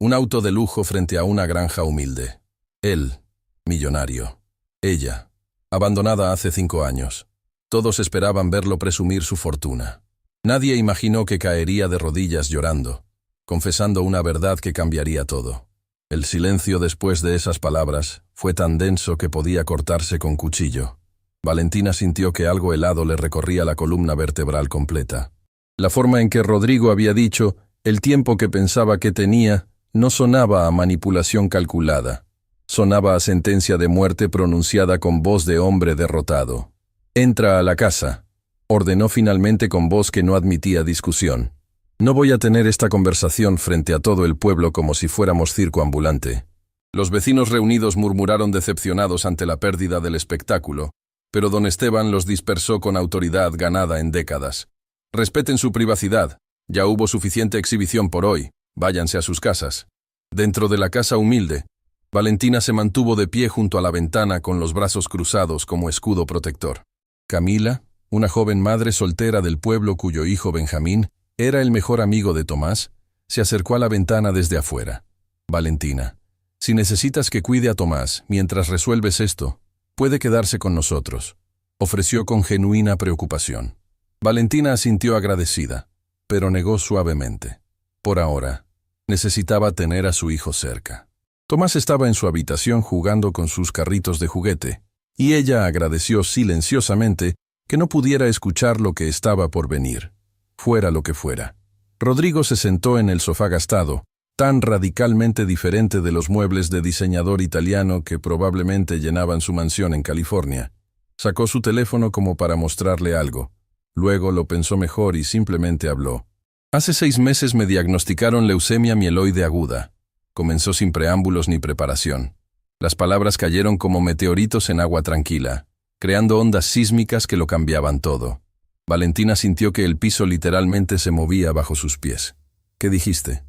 Un auto de lujo frente a una granja humilde. Él, millonario. Ella, abandonada hace 5 años. Todos esperaban verlo presumir su fortuna. Nadie imaginó que caería de rodillas llorando, confesando una verdad que cambiaría todo. El silencio después de esas palabras fue tan denso que podía cortarse con cuchillo. Valentina sintió que algo helado le recorría la columna vertebral completa. La forma en que Rodrigo había dicho el tiempo que pensaba que tenía no sonaba a manipulación calculada. Sonaba a sentencia de muerte pronunciada con voz de hombre derrotado. «Entra a la casa», ordenó finalmente con voz que no admitía discusión. «No voy a tener esta conversación frente a todo el pueblo como si fuéramos circo ambulante». Los vecinos reunidos murmuraron decepcionados ante la pérdida del espectáculo, pero don Esteban los dispersó con autoridad ganada en décadas. «Respeten su privacidad. Ya hubo suficiente exhibición por hoy. Váyanse a sus casas». Dentro de la casa humilde, Valentina se mantuvo de pie junto a la ventana con los brazos cruzados como escudo protector. Camila, una joven madre soltera del pueblo cuyo hijo Benjamín era el mejor amigo de Tomás, se acercó a la ventana desde afuera. «Valentina, si necesitas que cuide a Tomás mientras resuelves esto, puede quedarse con nosotros», ofreció con genuina preocupación. Valentina asintió agradecida, pero negó suavemente. Por ahora, necesitaba tener a su hijo cerca. Tomás estaba en su habitación jugando con sus carritos de juguete, y ella agradeció silenciosamente que no pudiera escuchar lo que estaba por venir, fuera lo que fuera. Rodrigo se sentó en el sofá gastado, tan radicalmente diferente de los muebles de diseñador italiano que probablemente llenaban su mansión en California. Sacó su teléfono como para mostrarle algo. Luego lo pensó mejor y simplemente habló. «Hace 6 meses me diagnosticaron leucemia mieloide aguda». Comenzó sin preámbulos ni preparación. Las palabras cayeron como meteoritos en agua tranquila, creando ondas sísmicas que lo cambiaban todo. Valentina sintió que el piso literalmente se movía bajo sus pies. «¿Qué dijiste?»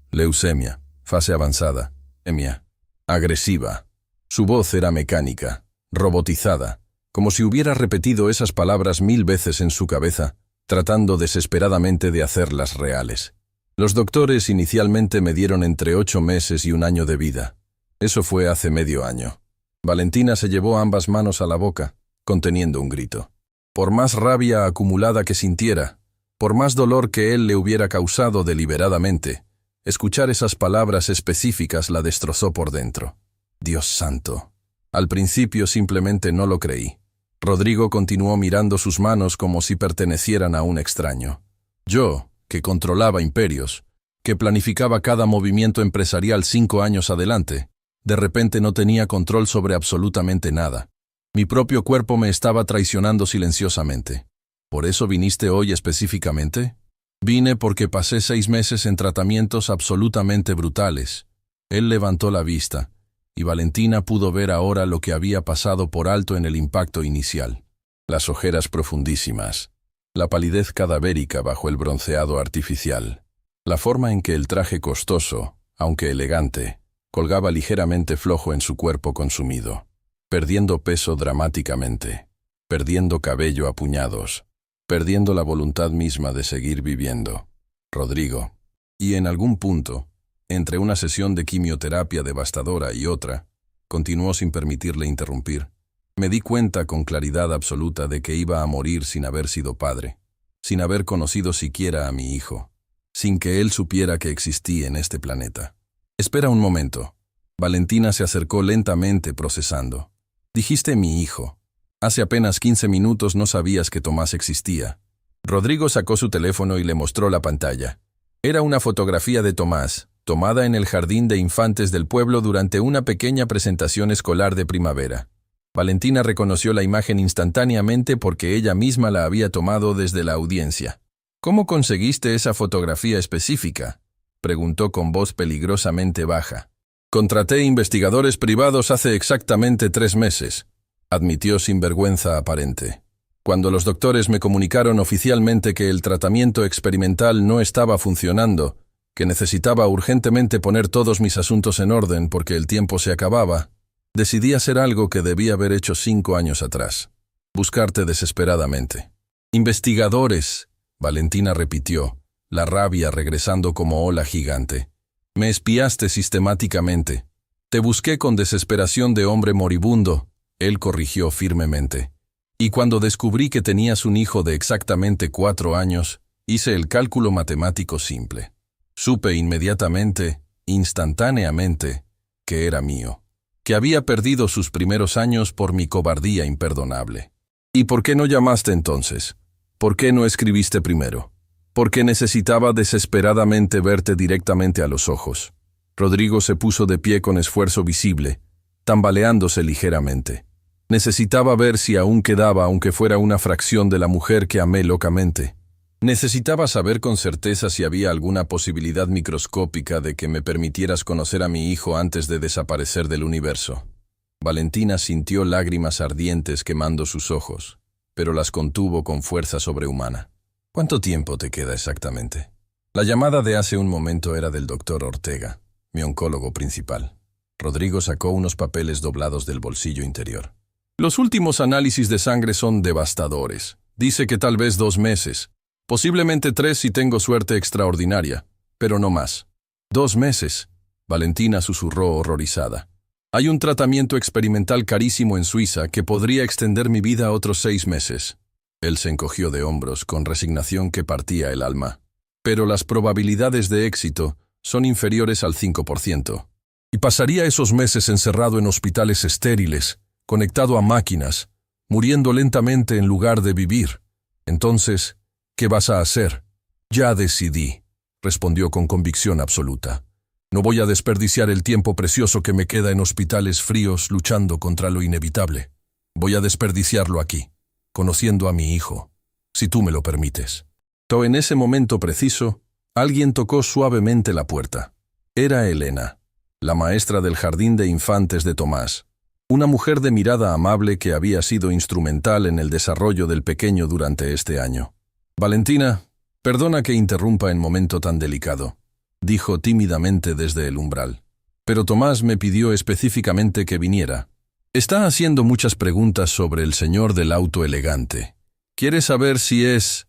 «Leucemia, fase avanzada, emia, agresiva». Su voz era mecánica, robotizada, como si hubiera repetido esas palabras 1000 veces en su cabeza, tratando desesperadamente de hacerlas reales. Los doctores inicialmente me dieron entre 8 meses y 1 año de vida. Eso fue hace medio año. Valentina se llevó ambas manos a la boca, conteniendo un grito. Por más rabia acumulada que sintiera, por más dolor que él le hubiera causado deliberadamente, escuchar esas palabras específicas la destrozó por dentro. Dios santo. Al principio simplemente no lo creí. Rodrigo continuó mirando sus manos como si pertenecieran a un extraño. Yo, que controlaba imperios, que planificaba cada movimiento empresarial 5 años adelante, de repente no tenía control sobre absolutamente nada. Mi propio cuerpo me estaba traicionando silenciosamente. ¿Por eso viniste hoy específicamente? Vine porque pasé 6 meses en tratamientos absolutamente brutales. Él levantó la vista, y Valentina pudo ver ahora lo que había pasado por alto en el impacto inicial. Las ojeras profundísimas, la palidez cadavérica bajo el bronceado artificial, la forma en que el traje costoso, aunque elegante, colgaba ligeramente flojo en su cuerpo consumido, perdiendo peso dramáticamente, perdiendo cabello a puñados, perdiendo la voluntad misma de seguir viviendo. Rodrigo. Y en algún punto, entre una sesión de quimioterapia devastadora y otra, continuó sin permitirle interrumpir. Me di cuenta con claridad absoluta de que iba a morir sin haber sido padre, sin haber conocido siquiera a mi hijo, sin que él supiera que existí en este planeta. Espera un momento. Valentina se acercó lentamente procesando. Dijiste mi hijo. Hace apenas 15 minutos no sabías que Tomás existía. Rodrigo sacó su teléfono y le mostró la pantalla. Era una fotografía de Tomás, tomada en el jardín de infantes del pueblo durante una pequeña presentación escolar de primavera. Valentina reconoció la imagen instantáneamente porque ella misma la había tomado desde la audiencia. ¿Cómo conseguiste esa fotografía específica?, preguntó con voz peligrosamente baja. Contraté investigadores privados hace exactamente 3 meses, admitió sin vergüenza aparente. Cuando los doctores me comunicaron oficialmente que el tratamiento experimental no estaba funcionando, que necesitaba urgentemente poner todos mis asuntos en orden porque el tiempo se acababa, decidí hacer algo que debí haber hecho 5 años atrás. Buscarte desesperadamente. Investigadores, Valentina repitió, la rabia regresando como ola gigante. Me espiaste sistemáticamente. Te busqué con desesperación de hombre moribundo, él corrigió firmemente. Y cuando descubrí que tenías un hijo de exactamente 4 años, hice el cálculo matemático simple. Supe inmediatamente, instantáneamente, que era mío, que había perdido sus primeros años por mi cobardía imperdonable. ¿Y por qué no llamaste entonces? ¿Por qué no escribiste primero? Porque necesitaba desesperadamente verte directamente a los ojos. Rodrigo se puso de pie con esfuerzo visible, tambaleándose ligeramente. Necesitaba ver si aún quedaba, aunque fuera una fracción de la mujer que amé locamente. Necesitaba saber con certeza si había alguna posibilidad microscópica de que me permitieras conocer a mi hijo antes de desaparecer del universo. Valentina sintió lágrimas ardientes quemando sus ojos, pero las contuvo con fuerza sobrehumana. ¿Cuánto tiempo te queda exactamente? La llamada de hace un momento era del doctor Ortega, mi oncólogo principal. Rodrigo sacó unos papeles doblados del bolsillo interior. Los últimos análisis de sangre son devastadores. Dice que tal vez 2 meses, posiblemente 3 si tengo suerte extraordinaria, pero no más. 2 meses, Valentina susurró horrorizada. Hay un tratamiento experimental carísimo en Suiza que podría extender mi vida a otros 6 meses. Él se encogió de hombros con resignación que partía el alma. Pero las probabilidades de éxito son inferiores al 5%. Y pasaría esos meses encerrado en hospitales estériles, conectado a máquinas, muriendo lentamente en lugar de vivir. Entonces, ¿qué vas a hacer? Ya decidí, respondió con convicción absoluta. No voy a desperdiciar el tiempo precioso que me queda en hospitales fríos luchando contra lo inevitable. Voy a desperdiciarlo aquí, conociendo a mi hijo, si tú me lo permites. En ese momento preciso, alguien tocó suavemente la puerta. Era Elena, la maestra del jardín de infantes de Tomás, una mujer de mirada amable que había sido instrumental en el desarrollo del pequeño durante este año. Valentina, perdona que interrumpa en momento tan delicado, dijo tímidamente desde el umbral. Pero Tomás me pidió específicamente que viniera. Está haciendo muchas preguntas sobre el señor del auto elegante. Quiere saber si es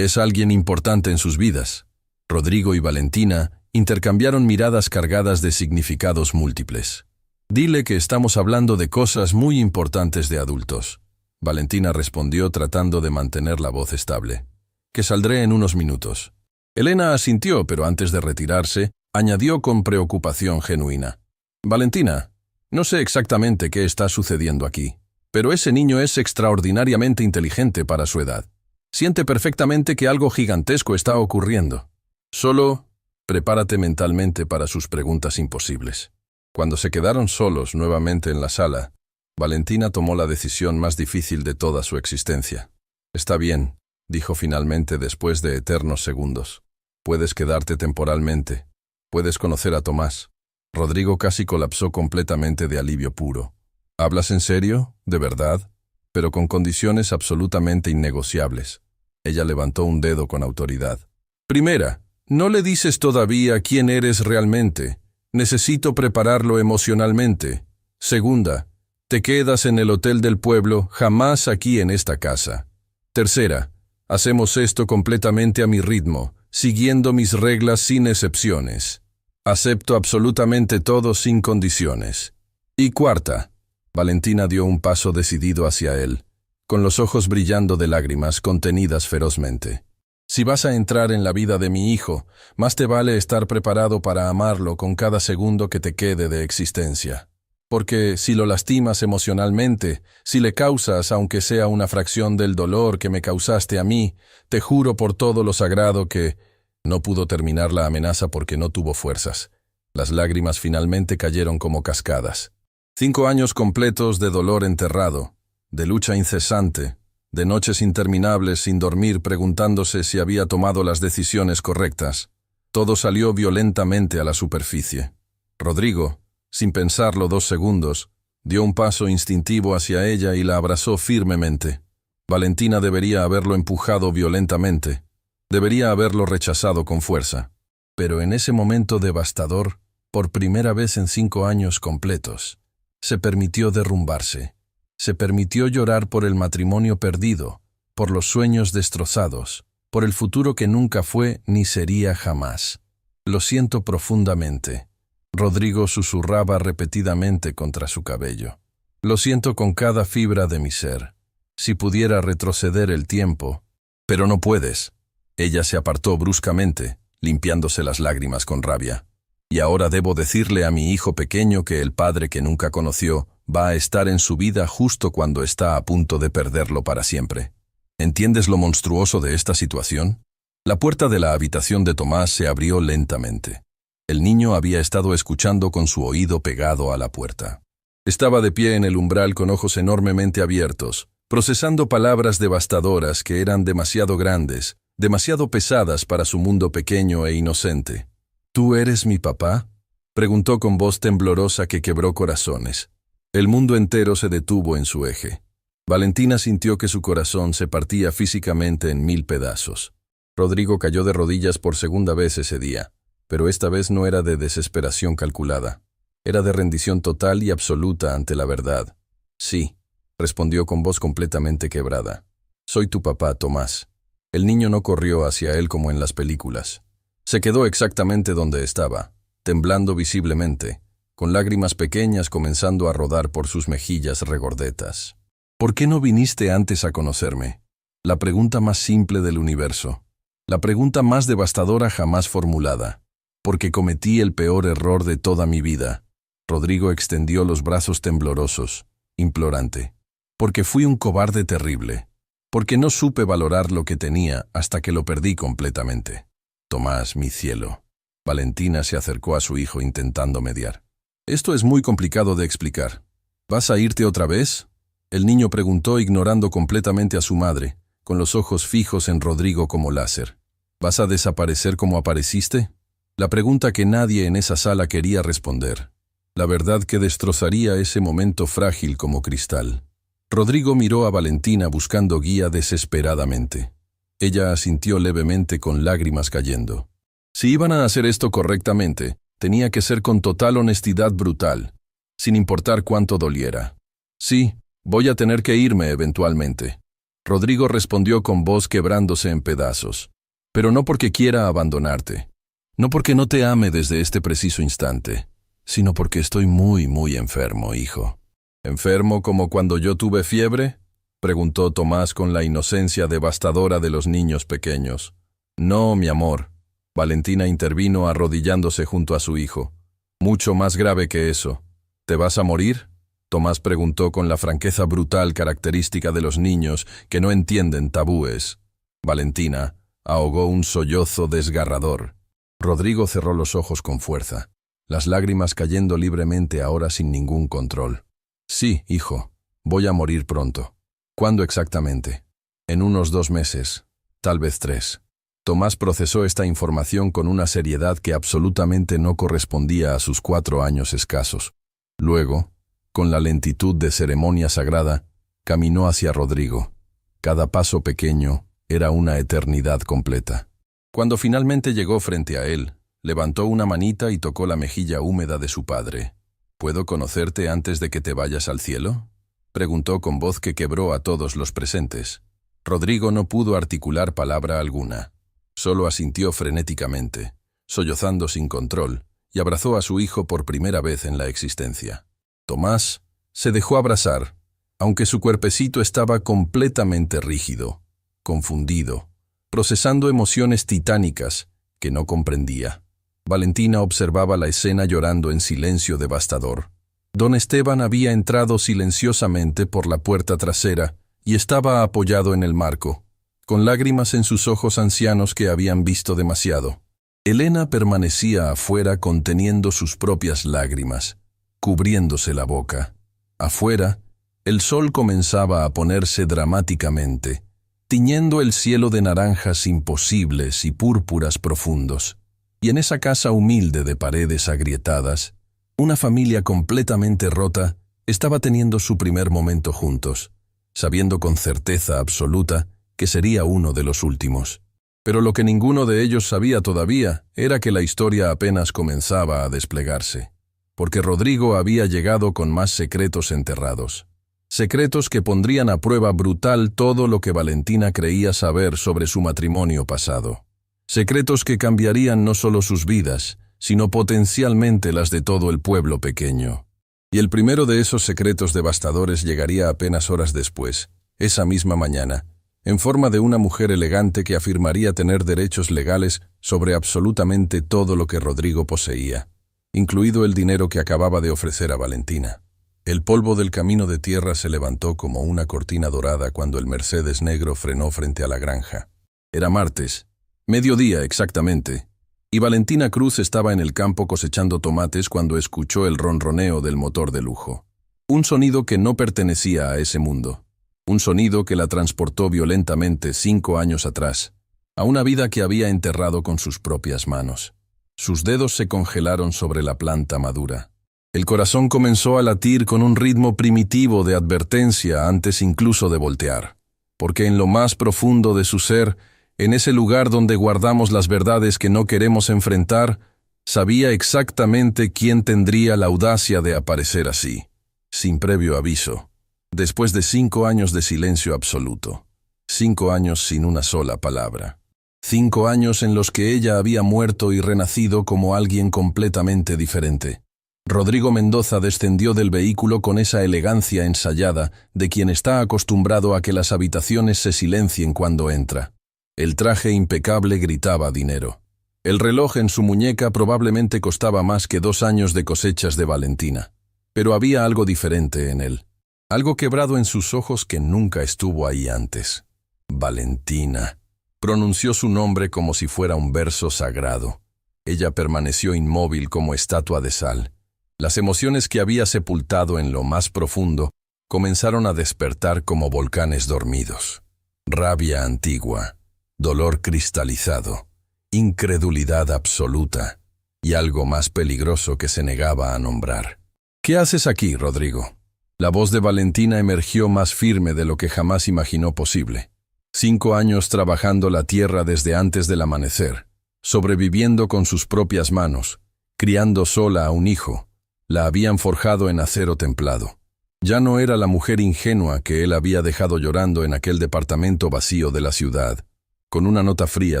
alguien importante en sus vidas. Rodrigo y Valentina intercambiaron miradas cargadas de significados múltiples. Dile que estamos hablando de cosas muy importantes de adultos. Valentina respondió tratando de mantener la voz estable. Que saldré en unos minutos. Elena asintió, pero antes de retirarse, añadió con preocupación genuina. Valentina, no sé exactamente qué está sucediendo aquí, pero ese niño es extraordinariamente inteligente para su edad. Siente perfectamente que algo gigantesco está ocurriendo. Solo prepárate mentalmente para sus preguntas imposibles. Cuando se quedaron solos nuevamente en la sala, Valentina tomó la decisión más difícil de toda su existencia. Está bien, dijo finalmente después de eternos segundos. Puedes quedarte temporalmente. Puedes conocer a Tomás. Rodrigo casi colapsó completamente de alivio puro. ¿Hablas en serio? ¿De verdad? Pero con condiciones absolutamente innegociables. Ella levantó un dedo con autoridad. Primera, no le dices todavía quién eres realmente. Necesito prepararlo emocionalmente. Segunda, te quedas en el hotel del pueblo, jamás aquí en esta casa. Tercera, hacemos esto completamente a mi ritmo, siguiendo mis reglas sin excepciones. Acepto absolutamente todo sin condiciones. Y cuarta, Valentina dio un paso decidido hacia él, con los ojos brillando de lágrimas contenidas ferozmente. Si vas a entrar en la vida de mi hijo, más te vale estar preparado para amarlo con cada segundo que te quede de existencia. Porque si lo lastimas emocionalmente, si le causas, aunque sea una fracción del dolor que me causaste a mí, te juro por todo lo sagrado que... No pudo terminar la amenaza porque no tuvo fuerzas. Las lágrimas finalmente cayeron como cascadas. 5 años completos de dolor enterrado, de lucha incesante, de noches interminables sin dormir preguntándose si había tomado las decisiones correctas. Todo salió violentamente a la superficie. Rodrigo, sin pensarlo 2 segundos, dio un paso instintivo hacia ella y la abrazó firmemente. Valentina debería haberlo empujado violentamente. Debería haberlo rechazado con fuerza. Pero en ese momento devastador, por primera vez en 5 años completos, se permitió derrumbarse. Se permitió llorar por el matrimonio perdido, por los sueños destrozados, por el futuro que nunca fue ni sería jamás. Lo siento profundamente. Rodrigo susurraba repetidamente contra su cabello. Lo siento con cada fibra de mi ser. Si pudiera retroceder el tiempo. Pero no puedes. Ella se apartó bruscamente, limpiándose las lágrimas con rabia. Y ahora debo decirle a mi hijo pequeño que el padre que nunca conoció va a estar en su vida justo cuando está a punto de perderlo para siempre. ¿Entiendes lo monstruoso de esta situación? La puerta de la habitación de Tomás se abrió lentamente. El niño había estado escuchando con su oído pegado a la puerta. Estaba de pie en el umbral con ojos enormemente abiertos, procesando palabras devastadoras que eran demasiado grandes, demasiado pesadas para su mundo pequeño e inocente. ¿Tú eres mi papá?, preguntó con voz temblorosa que quebró corazones. El mundo entero se detuvo en su eje. Valentina sintió que su corazón se partía físicamente en 1000 pedazos. Rodrigo cayó de rodillas por segunda vez ese día, pero esta vez no era de desesperación calculada. Era de rendición total y absoluta ante la verdad. Sí, respondió con voz completamente quebrada. Soy tu papá, Tomás. El niño no corrió hacia él como en las películas. Se quedó exactamente donde estaba, temblando visiblemente, con lágrimas pequeñas comenzando a rodar por sus mejillas regordetas. ¿Por qué no viniste antes a conocerme? La pregunta más simple del universo. La pregunta más devastadora jamás formulada. Porque cometí el peor error de toda mi vida. Rodrigo extendió los brazos temblorosos, implorante. Porque fui un cobarde terrible. Porque no supe valorar lo que tenía hasta que lo perdí completamente. Tomás, mi cielo. Valentina se acercó a su hijo intentando mediar. Esto es muy complicado de explicar. ¿Vas a irte otra vez?, el niño preguntó ignorando completamente a su madre, con los ojos fijos en Rodrigo como láser. ¿Vas a desaparecer como apareciste? La pregunta que nadie en esa sala quería responder. La verdad que destrozaría ese momento frágil como cristal. Rodrigo miró a Valentina buscando guía desesperadamente. Ella asintió levemente con lágrimas cayendo. Si iban a hacer esto correctamente, tenía que ser con total honestidad brutal, sin importar cuánto doliera. Sí, voy a tener que irme eventualmente. Rodrigo respondió con voz quebrándose en pedazos. Pero no porque quiera abandonarte. No porque no te ame desde este preciso instante, sino porque estoy muy, muy enfermo, hijo. ¿Enfermo como cuando yo tuve fiebre?, preguntó Tomás con la inocencia devastadora de los niños pequeños. No, mi amor. Valentina intervino arrodillándose junto a su hijo. Mucho más grave que eso. ¿Te vas a morir?, Tomás preguntó con la franqueza brutal característica de los niños que no entienden tabúes. Valentina ahogó un sollozo desgarrador. Rodrigo cerró los ojos con fuerza, las lágrimas cayendo libremente ahora sin ningún control. Sí, hijo, voy a morir pronto. ¿Cuándo exactamente? En unos 2 meses, tal vez 3. Tomás procesó esta información con una seriedad que absolutamente no correspondía a sus 4 años escasos. Luego, con la lentitud de ceremonia sagrada, caminó hacia Rodrigo. Cada paso pequeño era una eternidad completa. Cuando finalmente llegó frente a él, levantó una manita y tocó la mejilla húmeda de su padre. ¿Puedo conocerte antes de que te vayas al cielo?, preguntó con voz que quebró a todos los presentes. Rodrigo no pudo articular palabra alguna. Solo asintió frenéticamente, sollozando sin control, y abrazó a su hijo por primera vez en la existencia. Tomás se dejó abrazar, aunque su cuerpecito estaba completamente rígido, confundido, procesando emociones titánicas que no comprendía. Valentina observaba la escena llorando en silencio devastador. Don Esteban había entrado silenciosamente por la puerta trasera y estaba apoyado en el marco, con lágrimas en sus ojos ancianos que habían visto demasiado. Elena permanecía afuera conteniendo sus propias lágrimas, cubriéndose la boca. Afuera, el sol comenzaba a ponerse dramáticamente, tiñendo el cielo de naranjas imposibles y púrpuras profundos. Y en esa casa humilde de paredes agrietadas, una familia completamente rota estaba teniendo su primer momento juntos, sabiendo con certeza absoluta que sería uno de los últimos. Pero lo que ninguno de ellos sabía todavía era que la historia apenas comenzaba a desplegarse. Porque Rodrigo había llegado con más secretos enterrados. Secretos que pondrían a prueba brutal todo lo que Valentina creía saber sobre su matrimonio pasado. Secretos que cambiarían no solo sus vidas, sino potencialmente las de todo el pueblo pequeño. Y el primero de esos secretos devastadores llegaría apenas horas después, esa misma mañana, en forma de una mujer elegante que afirmaría tener derechos legales sobre absolutamente todo lo que Rodrigo poseía, incluido el dinero que acababa de ofrecer a Valentina. El polvo del camino de tierra se levantó como una cortina dorada cuando el Mercedes negro frenó frente a la granja. Era martes, mediodía exactamente, y Valentina Cruz estaba en el campo cosechando tomates cuando escuchó el ronroneo del motor de lujo. Un sonido que no pertenecía a ese mundo. Un sonido que la transportó violentamente 5 años atrás, a una vida que había enterrado con sus propias manos. Sus dedos se congelaron sobre la planta madura. El corazón comenzó a latir con un ritmo primitivo de advertencia antes incluso de voltear, porque en lo más profundo de su ser, en ese lugar donde guardamos las verdades que no queremos enfrentar, sabía exactamente quién tendría la audacia de aparecer así, sin previo aviso, después de 5 años de silencio absoluto, 5 años sin una sola palabra, 5 años en los que ella había muerto y renacido como alguien completamente diferente. Rodrigo Mendoza descendió del vehículo con esa elegancia ensayada de quien está acostumbrado a que las habitaciones se silencien cuando entra. El traje impecable gritaba dinero. El reloj en su muñeca probablemente costaba más que 2 años de cosechas de Valentina. Pero había algo diferente en él. Algo quebrado en sus ojos que nunca estuvo ahí antes. Valentina. Pronunció su nombre como si fuera un verso sagrado. Ella permaneció inmóvil como estatua de sal. Las emociones que había sepultado en lo más profundo comenzaron a despertar como volcanes dormidos. Rabia antigua. Dolor cristalizado, incredulidad absoluta y algo más peligroso que se negaba a nombrar. ¿Qué haces aquí, Rodrigo? La voz de Valentina emergió más firme de lo que jamás imaginó posible. 5 años trabajando la tierra desde antes del amanecer, sobreviviendo con sus propias manos, criando sola a un hijo, la habían forjado en acero templado. Ya no era la mujer ingenua que él había dejado llorando en aquel departamento vacío de la ciudad, con una nota fría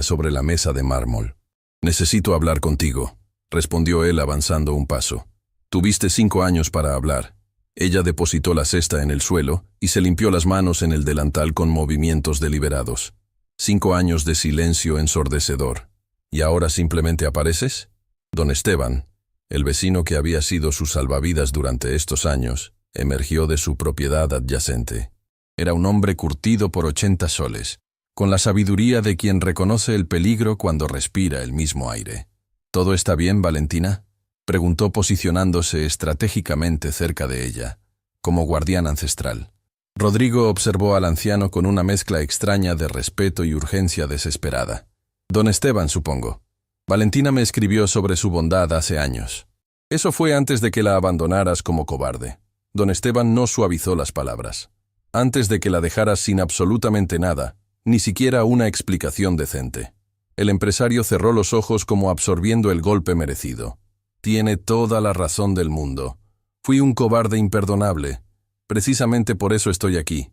sobre la mesa de mármol. «Necesito hablar contigo», respondió él avanzando un paso. «Tuviste 5 años para hablar». Ella depositó la cesta en el suelo y se limpió las manos en el delantal con movimientos deliberados. 5 años de silencio ensordecedor. ¿Y ahora simplemente apareces? Don Esteban, el vecino que había sido su salvavidas durante estos años, emergió de su propiedad adyacente. Era un hombre curtido por 80 soles, con la sabiduría de quien reconoce el peligro cuando respira el mismo aire. ¿Todo está bien, Valentina?, preguntó posicionándose estratégicamente cerca de ella, como guardián ancestral. Rodrigo observó al anciano con una mezcla extraña de respeto y urgencia desesperada. Don Esteban, supongo. Valentina me escribió sobre su bondad hace años. Eso fue antes de que la abandonaras como cobarde. Don Esteban no suavizó las palabras. Antes de que la dejaras sin absolutamente nada, ni siquiera una explicación decente. El empresario cerró los ojos como absorbiendo el golpe merecido. Tiene toda la razón del mundo. Fui un cobarde imperdonable. Precisamente por eso estoy aquí.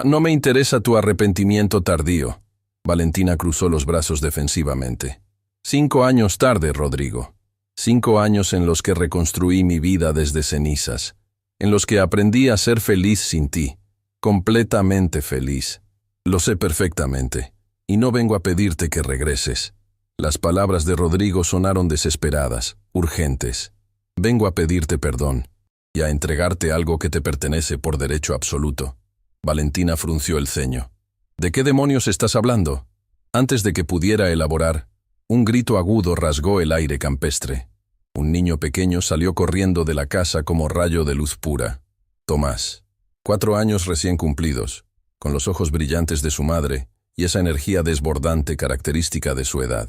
No me interesa tu arrepentimiento tardío. Valentina cruzó los brazos defensivamente. 5 años tarde, Rodrigo. 5 años en los que reconstruí mi vida desde cenizas. En los que aprendí a ser feliz sin ti. Completamente feliz. Lo sé perfectamente, y no vengo a pedirte que regreses. Las palabras de Rodrigo sonaron desesperadas, urgentes. Vengo a pedirte perdón, y a entregarte algo que te pertenece por derecho absoluto. Valentina frunció el ceño. ¿De qué demonios estás hablando? Antes de que pudiera elaborar, un grito agudo rasgó el aire campestre. Un niño pequeño salió corriendo de la casa como rayo de luz pura. Tomás, 4 años recién cumplidos, con los ojos brillantes de su madre y esa energía desbordante característica de su edad.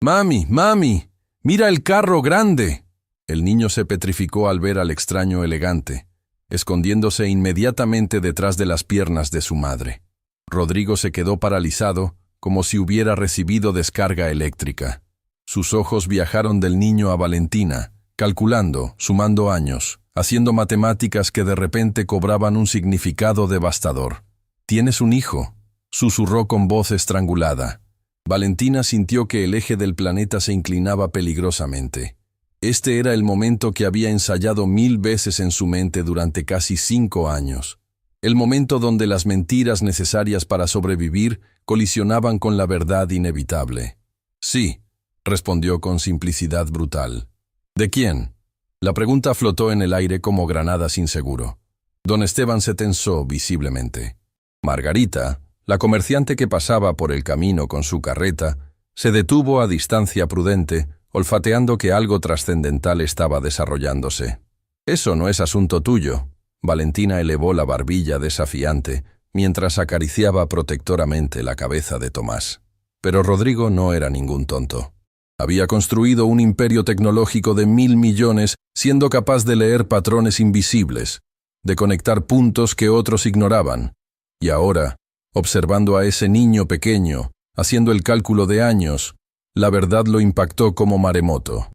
«¡Mami, mami! ¡Mira el carro grande!». El niño se petrificó al ver al extraño elegante, escondiéndose inmediatamente detrás de las piernas de su madre. Rodrigo se quedó paralizado, como si hubiera recibido descarga eléctrica. Sus ojos viajaron del niño a Valentina, calculando, sumando años, haciendo matemáticas que de repente cobraban un significado devastador. «Tienes un hijo», susurró con voz estrangulada. Valentina sintió que el eje del planeta se inclinaba peligrosamente. Este era el momento que había ensayado 1000 veces en su mente durante casi 5 años. El momento donde las mentiras necesarias para sobrevivir colisionaban con la verdad inevitable. Sí, respondió con simplicidad brutal. ¿De quién? La pregunta flotó en el aire como granada sin seguro. Don Esteban se tensó visiblemente. Margarita, la comerciante que pasaba por el camino con su carreta, se detuvo a distancia prudente, olfateando que algo trascendental estaba desarrollándose. «Eso no es asunto tuyo». Valentina elevó la barbilla desafiante, mientras acariciaba protectoramente la cabeza de Tomás. Pero Rodrigo no era ningún tonto. Había construido un imperio tecnológico de 1000 millones, siendo capaz de leer patrones invisibles, de conectar puntos que otros ignoraban. Y ahora, observando a ese niño pequeño, haciendo el cálculo de años, la verdad lo impactó como maremoto.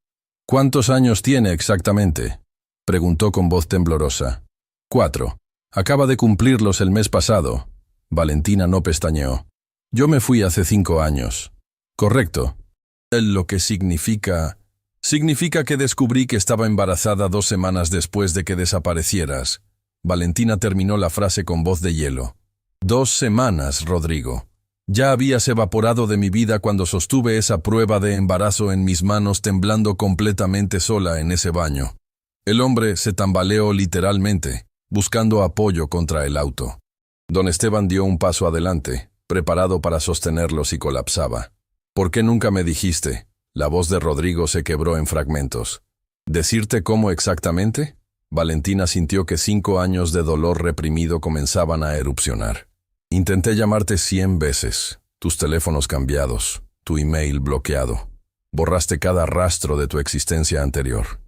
«¿Cuántos años tiene exactamente?», preguntó con voz temblorosa. 4. Acaba de cumplirlos el mes pasado. Valentina no pestañeó. «Yo me fui hace 5 años». «Correcto». «Lo que significa...». «Significa que descubrí que estaba embarazada 2 semanas después de que desaparecieras». Valentina terminó la frase con voz de hielo. 2 semanas, Rodrigo. Ya habías evaporado de mi vida cuando sostuve esa prueba de embarazo en mis manos temblando completamente sola en ese baño. El hombre se tambaleó literalmente, buscando apoyo contra el auto. Don Esteban dio un paso adelante, preparado para sostenerlo si colapsaba. «¿Por qué nunca me dijiste?». La voz de Rodrigo se quebró en fragmentos. «¿Decirte cómo exactamente?». Valentina sintió que 5 años de dolor reprimido comenzaban a erupcionar. «Intenté llamarte 100 veces, tus teléfonos cambiados, tu email bloqueado. Borraste cada rastro de tu existencia anterior.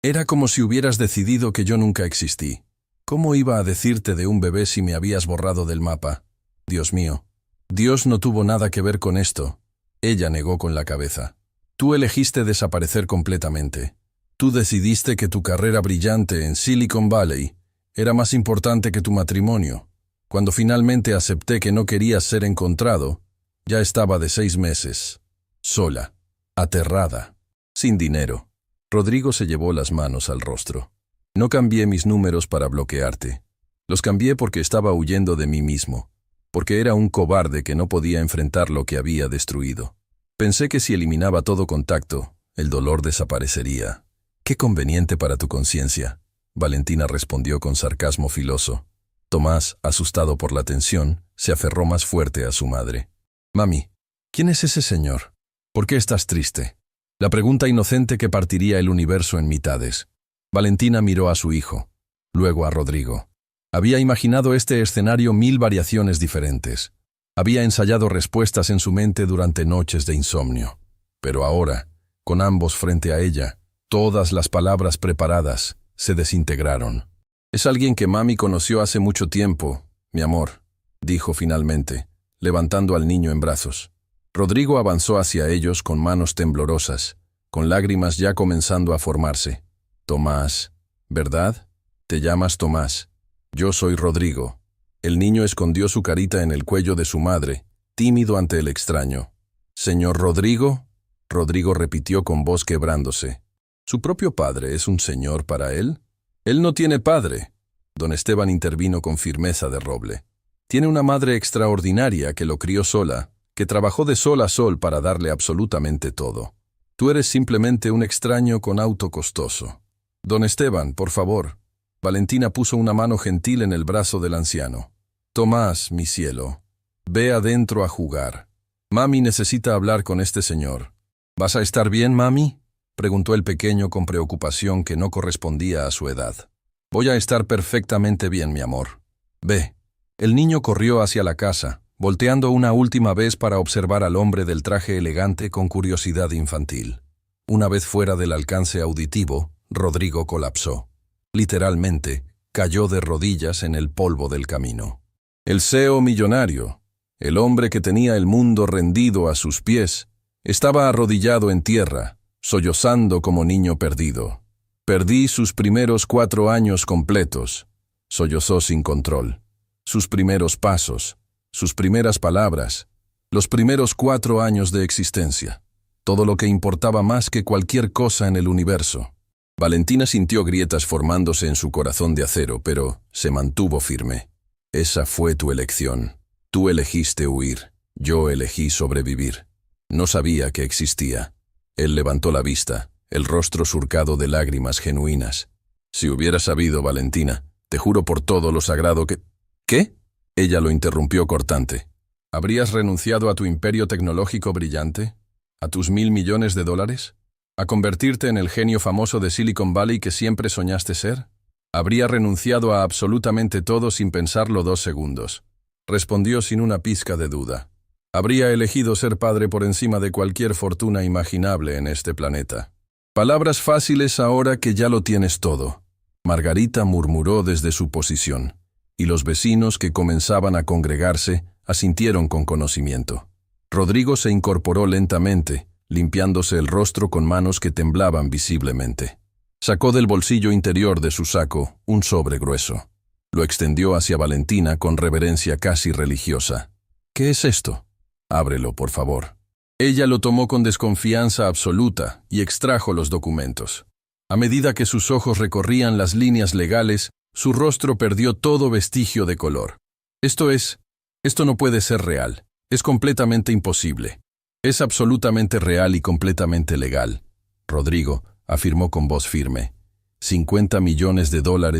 Era como si hubieras decidido que yo nunca existí. ¿Cómo iba a decirte de un bebé si me habías borrado del mapa? Dios mío, Dios no tuvo nada que ver con esto». Ella negó con la cabeza. «Tú elegiste desaparecer completamente. Tú decidiste que tu carrera brillante en Silicon Valley era más importante que tu matrimonio. Cuando finalmente acepté que no querías ser encontrado, ya estaba de 6 meses. Sola, aterrada, sin dinero». Rodrigo se llevó las manos al rostro. «No cambié mis números para bloquearte. Los cambié porque estaba huyendo de mí mismo, porque era un cobarde que no podía enfrentar lo que había destruido. Pensé que si eliminaba todo contacto, el dolor desaparecería». «Qué conveniente para tu conciencia», Valentina respondió con sarcasmo filoso. Tomás, asustado por la tensión, se aferró más fuerte a su madre. «Mami, ¿quién es ese señor? ¿Por qué estás triste?». La pregunta inocente que partiría el universo en mitades. Valentina miró a su hijo, luego a Rodrigo. Había imaginado este escenario 1000 variaciones diferentes. Había ensayado respuestas en su mente durante noches de insomnio. Pero ahora, con ambos frente a ella, todas las palabras preparadas se desintegraron. «Es alguien que mami conoció hace mucho tiempo, mi amor», dijo finalmente, levantando al niño en brazos. Rodrigo avanzó hacia ellos con manos temblorosas, con lágrimas ya comenzando a formarse. «Tomás, ¿verdad? Te llamas Tomás. Yo soy Rodrigo». El niño escondió su carita en el cuello de su madre, tímido ante el extraño. «¿Señor Rodrigo?», Rodrigo repitió con voz quebrándose. «¿Su propio padre es un señor para él?». «Él no tiene padre», don Esteban intervino con firmeza de roble. «Tiene una madre extraordinaria que lo crió sola, que trabajó de sol a sol para darle absolutamente todo. Tú eres simplemente un extraño con auto costoso». «Don Esteban, por favor». Valentina puso una mano gentil en el brazo del anciano. «Tomás, mi cielo, ve adentro a jugar. Mami necesita hablar con este señor». «¿Vas a estar bien, mami?», preguntó el pequeño con preocupación que no correspondía a su edad. «Voy a estar perfectamente bien, mi amor. Ve». El niño corrió hacia la casa, volteando una última vez para observar al hombre del traje elegante con curiosidad infantil. Una vez fuera del alcance auditivo, Rodrigo colapsó. Literalmente, cayó de rodillas en el polvo del camino. El CEO millonario, el hombre que tenía el mundo rendido a sus pies, estaba arrodillado en tierra, sollozando como niño perdido. «Perdí sus primeros 4 años completos», sollozó sin control. «Sus primeros pasos, sus primeras palabras, Los primeros 4 años de existencia. Todo lo que importaba más que cualquier cosa en el universo. Valentina sintió grietas formándose en su corazón de acero, pero se mantuvo firme. Esa fue tu elección. Tú elegiste huir. Yo elegí sobrevivir. No sabía que existía. Él levantó la vista, el rostro surcado de lágrimas genuinas. Si hubiera sabido, Valentina, te juro por todo lo sagrado que... ¿Qué? Ella lo interrumpió cortante. ¿Habrías renunciado a tu imperio tecnológico brillante? ¿A tus $1.000 millones? ¿A convertirte en el genio famoso de Silicon Valley que siempre soñaste ser? Habría renunciado a absolutamente todo sin pensarlo 2 segundos. Respondió sin una pizca de duda. Habría elegido ser padre por encima de cualquier fortuna imaginable en este planeta. Palabras fáciles ahora que ya lo tienes todo. Margarita murmuró desde su posición, y los vecinos que comenzaban a congregarse asintieron con conocimiento. Rodrigo se incorporó lentamente, limpiándose el rostro con manos que temblaban visiblemente. Sacó del bolsillo interior de su saco un sobre grueso. Lo extendió hacia Valentina con reverencia casi religiosa. ¿Qué es esto? Ábrelo, por favor. Ella lo tomó con desconfianza absoluta y extrajo los documentos. A medida que sus ojos recorrían las líneas legales, su rostro perdió todo vestigio de color. Esto no puede ser real. Es completamente imposible. Es absolutamente real y completamente legal. Rodrigo afirmó con voz firme. $50 millones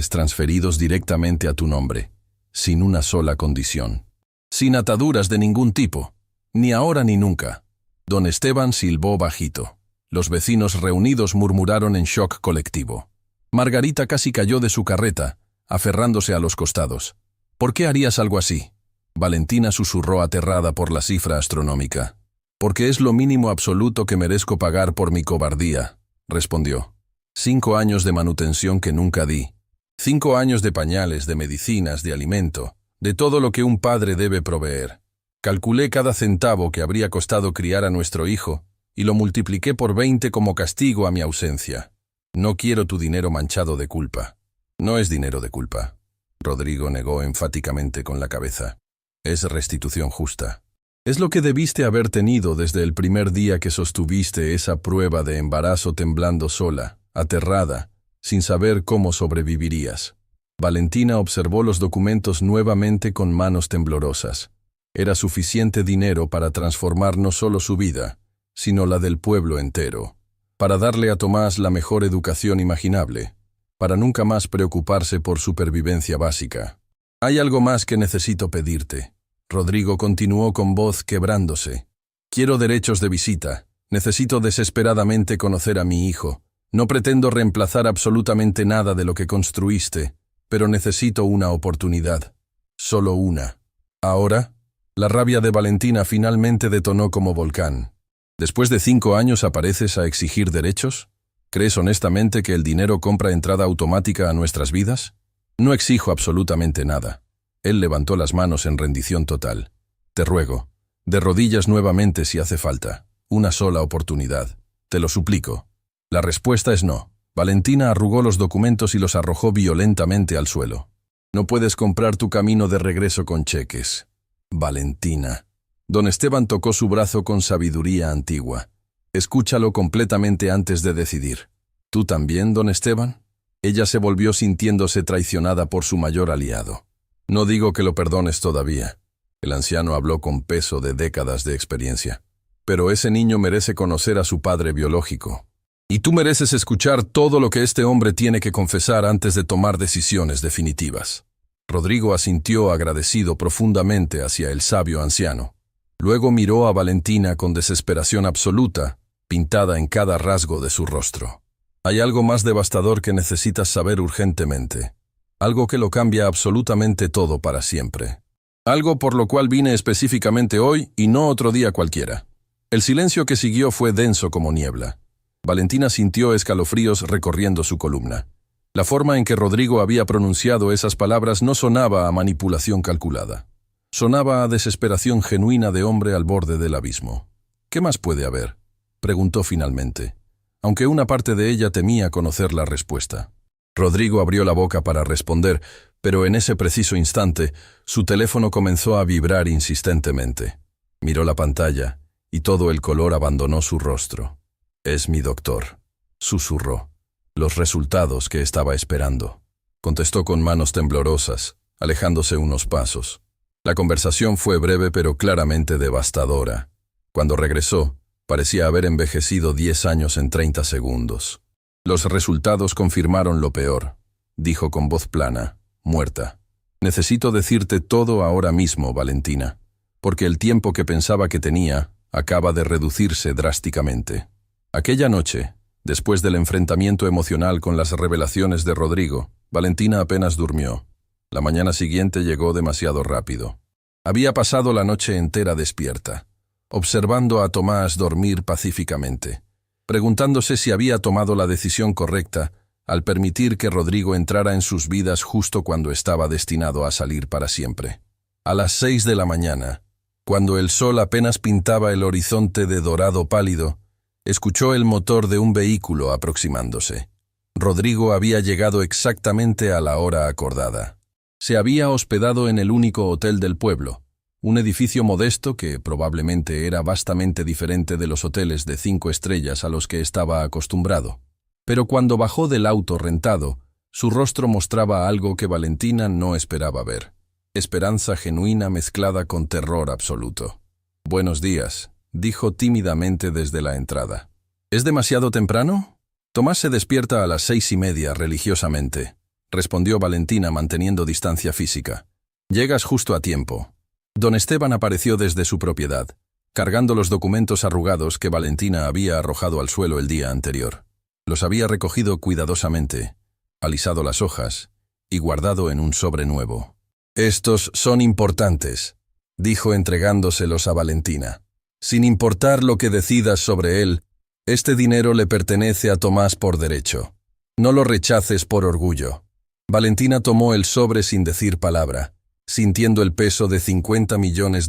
transferidos directamente a tu nombre, sin una sola condición. Sin ataduras de ningún tipo, ni ahora ni nunca. Don Esteban silbó bajito. Los vecinos reunidos murmuraron en shock colectivo. Margarita casi cayó de su carreta, aferrándose a los costados. ¿Por qué harías algo así? Valentina susurró aterrada por la cifra astronómica. Porque es lo mínimo absoluto que merezco pagar por mi cobardía, respondió. 5 años de manutención que nunca di. 5 años de pañales, de medicinas, de alimento, de todo lo que un padre debe proveer. Calculé cada centavo que habría costado criar a nuestro hijo y lo multipliqué por 20 como castigo a mi ausencia. No quiero tu dinero manchado de culpa. No es dinero de culpa. Rodrigo negó enfáticamente con la cabeza. Es restitución justa. Es lo que debiste haber tenido desde el primer día que sostuviste esa prueba de embarazo temblando sola, aterrada, sin saber cómo sobrevivirías. Valentina observó los documentos nuevamente con manos temblorosas. Era suficiente dinero para transformar no solo su vida, sino la del pueblo entero, para darle a Tomás la mejor educación imaginable, para nunca más preocuparse por supervivencia básica. Hay algo más que necesito pedirte. Rodrigo continuó con voz quebrándose. Quiero derechos de visita. Necesito desesperadamente conocer a mi hijo. No pretendo reemplazar absolutamente nada de lo que construiste, pero necesito una oportunidad. Solo una. Ahora, la rabia de Valentina finalmente detonó como volcán. ¿Después de 5 años apareces a exigir derechos? ¿Crees honestamente que el dinero compra entrada automática a nuestras vidas? No exijo absolutamente nada. Él levantó las manos en rendición total. Te ruego, de rodillas nuevamente si hace falta. Una sola oportunidad. Te lo suplico. La respuesta es no. Valentina arrugó los documentos y los arrojó violentamente al suelo. No puedes comprar tu camino de regreso con cheques. Valentina. Don Esteban tocó su brazo con sabiduría antigua. Escúchalo completamente antes de decidir. ¿Tú también, don Esteban? Ella se volvió sintiéndose traicionada por su mayor aliado. No digo que lo perdones todavía. El anciano habló con peso de décadas de experiencia. Pero ese niño merece conocer a su padre biológico. Y tú mereces escuchar todo lo que este hombre tiene que confesar antes de tomar decisiones definitivas. Rodrigo asintió agradecido profundamente hacia el sabio anciano. Luego miró a Valentina con desesperación absoluta, pintada en cada rasgo de su rostro. Hay algo más devastador que necesitas saber urgentemente. Algo que lo cambia absolutamente todo para siempre. Algo por lo cual vine específicamente hoy y no otro día cualquiera. El silencio que siguió fue denso como niebla. Valentina sintió escalofríos recorriendo su columna. La forma en que Rodrigo había pronunciado esas palabras no sonaba a manipulación calculada. Sonaba a desesperación genuina de hombre al borde del abismo. ¿Qué más puede haber?, preguntó finalmente, aunque una parte de ella temía conocer la respuesta. Rodrigo abrió la boca para responder, pero en ese preciso instante, su teléfono comenzó a vibrar insistentemente. Miró la pantalla, y todo el color abandonó su rostro. «Es mi doctor», susurró. «Los resultados que estaba esperando», contestó con manos temblorosas, alejándose unos pasos. La conversación fue breve pero claramente devastadora. Cuando regresó, parecía haber envejecido 10 años en 30 segundos. «Los resultados confirmaron lo peor», dijo con voz plana, muerta. «Necesito decirte todo ahora mismo, Valentina, porque el tiempo que pensaba que tenía acaba de reducirse drásticamente». Aquella noche, después del enfrentamiento emocional con las revelaciones de Rodrigo, Valentina apenas durmió. La mañana siguiente llegó demasiado rápido. Había pasado la noche entera despierta, observando a Tomás dormir pacíficamente, preguntándose si había tomado la decisión correcta al permitir que Rodrigo entrara en sus vidas justo cuando estaba destinado a salir para siempre. A las 6 de la mañana, cuando el sol apenas pintaba el horizonte de dorado pálido, escuchó el motor de un vehículo aproximándose. Rodrigo había llegado exactamente a la hora acordada. Se había hospedado en el único hotel del pueblo, un edificio modesto que probablemente era vastamente diferente de los hoteles de 5 estrellas a los que estaba acostumbrado. Pero cuando bajó del auto rentado, su rostro mostraba algo que Valentina no esperaba ver. Esperanza genuina mezclada con terror absoluto. «Buenos días», dijo tímidamente desde la entrada. «¿Es demasiado temprano?» «Tomás se despierta a las 6:30 religiosamente», respondió Valentina manteniendo distancia física. «Llegas justo a tiempo». Don Esteban apareció desde su propiedad, cargando los documentos arrugados que Valentina había arrojado al suelo el día anterior. Los había recogido cuidadosamente, alisado las hojas y guardado en un sobre nuevo. «Estos son importantes», dijo entregándoselos a Valentina. «Sin importar lo que decidas sobre él, este dinero le pertenece a Tomás por derecho. No lo rechaces por orgullo». Valentina tomó el sobre sin decir palabra, sintiendo el peso de $50 millones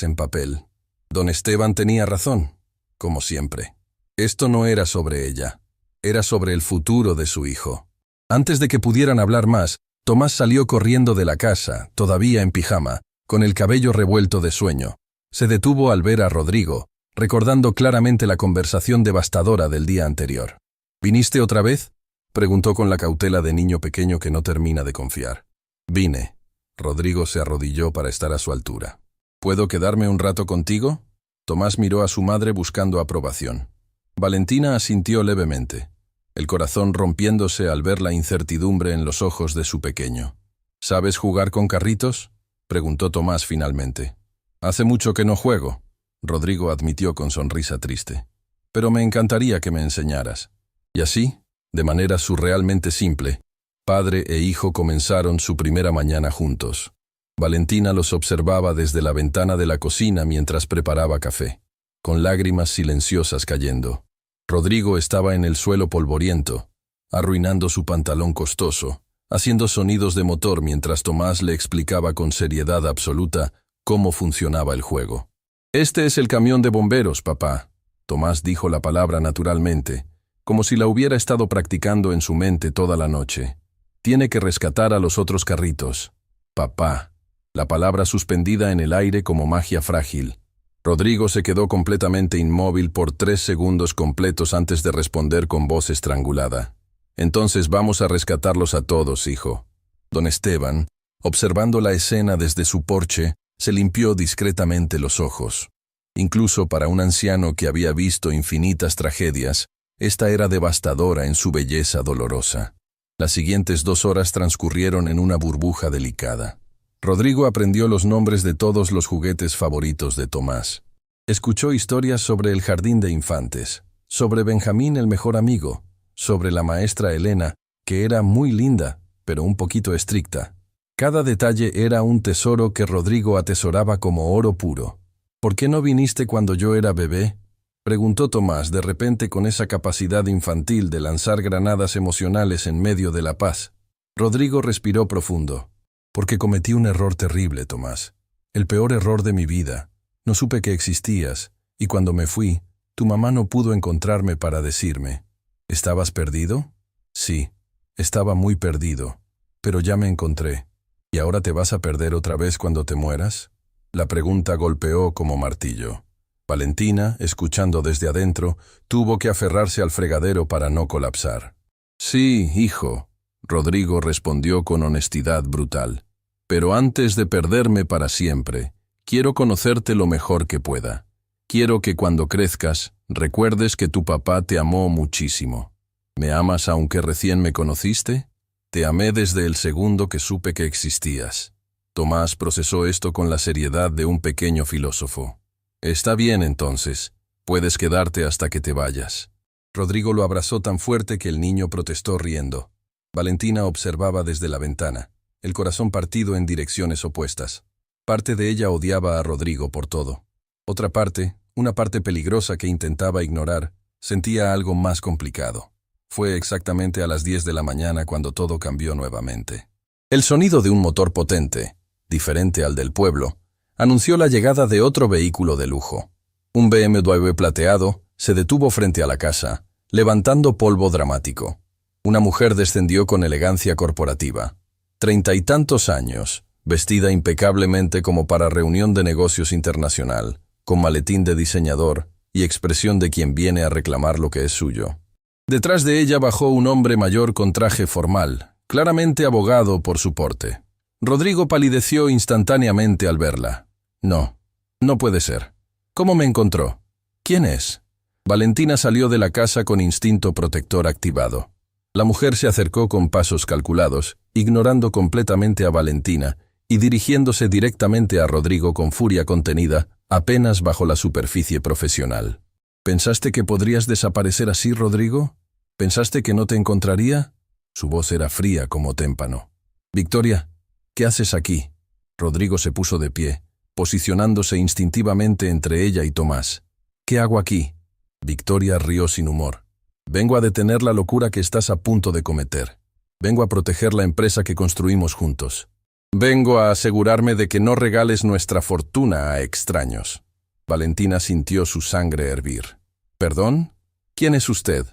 en papel. Don Esteban tenía razón, como siempre. Esto no era sobre ella, era sobre el futuro de su hijo. Antes de que pudieran hablar más, Tomás salió corriendo de la casa, todavía en pijama, con el cabello revuelto de sueño. Se detuvo al ver a Rodrigo, recordando claramente la conversación devastadora del día anterior. «¿Viniste otra vez?», preguntó con la cautela de niño pequeño que no termina de confiar. «Vine». Rodrigo se arrodilló para estar a su altura. «¿Puedo quedarme un rato contigo?». Tomás miró a su madre buscando aprobación. Valentina asintió levemente, el corazón rompiéndose al ver la incertidumbre en los ojos de su pequeño. «¿Sabes jugar con carritos?», preguntó Tomás finalmente. «Hace mucho que no juego», Rodrigo admitió con sonrisa triste. «Pero me encantaría que me enseñaras». Y así, de manera surrealmente simple, padre e hijo comenzaron su primera mañana juntos. Valentina los observaba desde la ventana de la cocina mientras preparaba café, con lágrimas silenciosas cayendo. Rodrigo estaba en el suelo polvoriento, arruinando su pantalón costoso, haciendo sonidos de motor mientras Tomás le explicaba con seriedad absoluta cómo funcionaba el juego. «Este es el camión de bomberos, papá». Tomás dijo la palabra naturalmente, como si la hubiera estado practicando en su mente toda la noche. «Tiene que rescatar a los otros carritos». «Papá», la palabra suspendida en el aire como magia frágil. Rodrigo se quedó completamente inmóvil por 3 segundos completos antes de responder con voz estrangulada. «Entonces vamos a rescatarlos a todos, hijo». Don Esteban, observando la escena desde su porche, se limpió discretamente los ojos. Incluso para un anciano que había visto infinitas tragedias, esta era devastadora en su belleza dolorosa. Las siguientes 2 horas transcurrieron en una burbuja delicada. Rodrigo aprendió los nombres de todos los juguetes favoritos de Tomás. Escuchó historias sobre el jardín de infantes, sobre Benjamín el mejor amigo, sobre la maestra Elena, que era muy linda, pero un poquito estricta. Cada detalle era un tesoro que Rodrigo atesoraba como oro puro. «¿Por qué no viniste cuando yo era bebé?», preguntó Tomás de repente con esa capacidad infantil de lanzar granadas emocionales en medio de la paz. Rodrigo respiró profundo. «Porque cometí un error terrible, Tomás. El peor error de mi vida. No supe que existías, y cuando me fui, tu mamá no pudo encontrarme para decirme, ¿estabas perdido?». «Sí, estaba muy perdido, pero ya me encontré. ¿Y ahora te vas a perder otra vez cuando te mueras?». La pregunta golpeó como martillo. Valentina, escuchando desde adentro, tuvo que aferrarse al fregadero para no colapsar. Sí, hijo, Rodrigo respondió con honestidad brutal. Pero antes de perderme para siempre, quiero conocerte lo mejor que pueda. Quiero que cuando crezcas, recuerdes que tu papá te amó muchísimo. ¿Me amas aunque recién me conociste? Te amé desde el segundo que supe que existías. Tomás procesó esto con la seriedad de un pequeño filósofo. Está bien entonces, puedes quedarte hasta que te vayas. Rodrigo lo abrazó tan fuerte que el niño protestó riendo. Valentina observaba desde la ventana, el corazón partido en direcciones opuestas. Parte de ella odiaba a Rodrigo por todo. Otra parte, una parte peligrosa que intentaba ignorar, sentía algo más complicado. Fue exactamente a las 10 de la mañana cuando todo cambió nuevamente. El sonido de un motor potente, diferente al del pueblo, anunció la llegada de otro vehículo de lujo. Un BMW plateado se detuvo frente a la casa, levantando polvo dramático. Una mujer descendió con elegancia corporativa. 30 y tantos años, vestida impecablemente como para reunión de negocios internacional, con maletín de diseñador y expresión de quien viene a reclamar lo que es suyo. Detrás de ella bajó un hombre mayor con traje formal, claramente abogado por su porte. Rodrigo palideció instantáneamente al verla. No, no puede ser. ¿Cómo me encontró? ¿Quién es? Valentina salió de la casa con instinto protector activado. La mujer se acercó con pasos calculados, ignorando completamente a Valentina y dirigiéndose directamente a Rodrigo con furia contenida, apenas bajo la superficie profesional. ¿Pensaste que podrías desaparecer así, Rodrigo? ¿Pensaste que no te encontraría? Su voz era fría como témpano. Victoria, ¿qué haces aquí? Rodrigo se puso de pie, posicionándose instintivamente entre ella y Tomás. ¿Qué hago aquí? Victoria rió sin humor. Vengo a detener la locura que estás a punto de cometer. Vengo a proteger la empresa que construimos juntos. Vengo a asegurarme de que no regales nuestra fortuna a extraños. Valentina sintió su sangre hervir. ¿Perdón? ¿Quién es usted?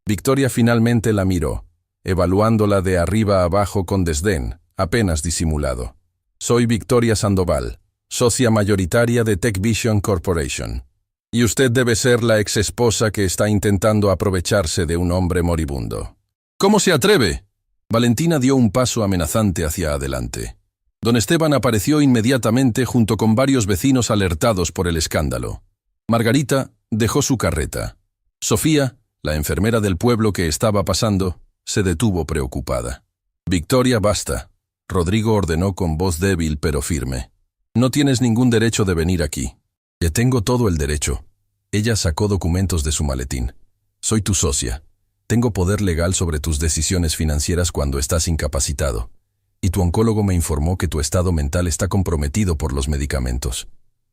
Victoria finalmente la miró, evaluándola de arriba a abajo con desdén, apenas disimulado. Soy Victoria Sandoval, socia mayoritaria de TechVision Corporation. Y usted debe ser la exesposa que está intentando aprovecharse de un hombre moribundo. ¿Cómo se atreve? Valentina dio un paso amenazante hacia adelante. Don Esteban apareció inmediatamente junto con varios vecinos alertados por el escándalo. Margarita dejó su carreta. Sofía, la enfermera del pueblo que estaba pasando, se detuvo preocupada. Victoria, basta. Rodrigo ordenó con voz débil pero firme. No tienes ningún derecho de venir aquí. Ya tengo todo el derecho. Ella sacó documentos de su maletín. Soy tu socia. Tengo poder legal sobre tus decisiones financieras cuando estás incapacitado. Y tu oncólogo me informó que tu estado mental está comprometido por los medicamentos.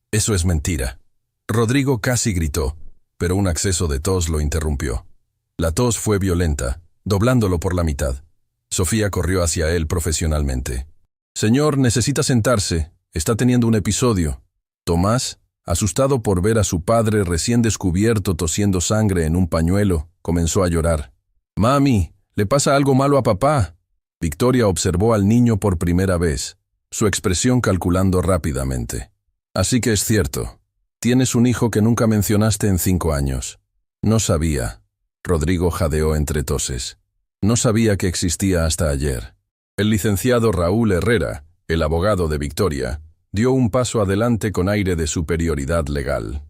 Eso es mentira. Rodrigo casi gritó, pero un acceso de tos lo interrumpió. La tos fue violenta, doblándolo por la mitad. Sofía corrió hacia él profesionalmente. Señor, necesita sentarse. Está teniendo un episodio. Tomás, asustado por ver a su padre recién descubierto tosiendo sangre en un pañuelo, comenzó a llorar. Mami, ¿le pasa algo malo a papá? Victoria observó al niño por primera vez, su expresión calculando rápidamente. Así que es cierto. Tienes un hijo que nunca mencionaste en 5 años. No sabía. Rodrigo jadeó entre toses. No sabía que existía hasta ayer. El licenciado Raúl Herrera, el abogado de Victoria, dio un paso adelante con aire de superioridad legal.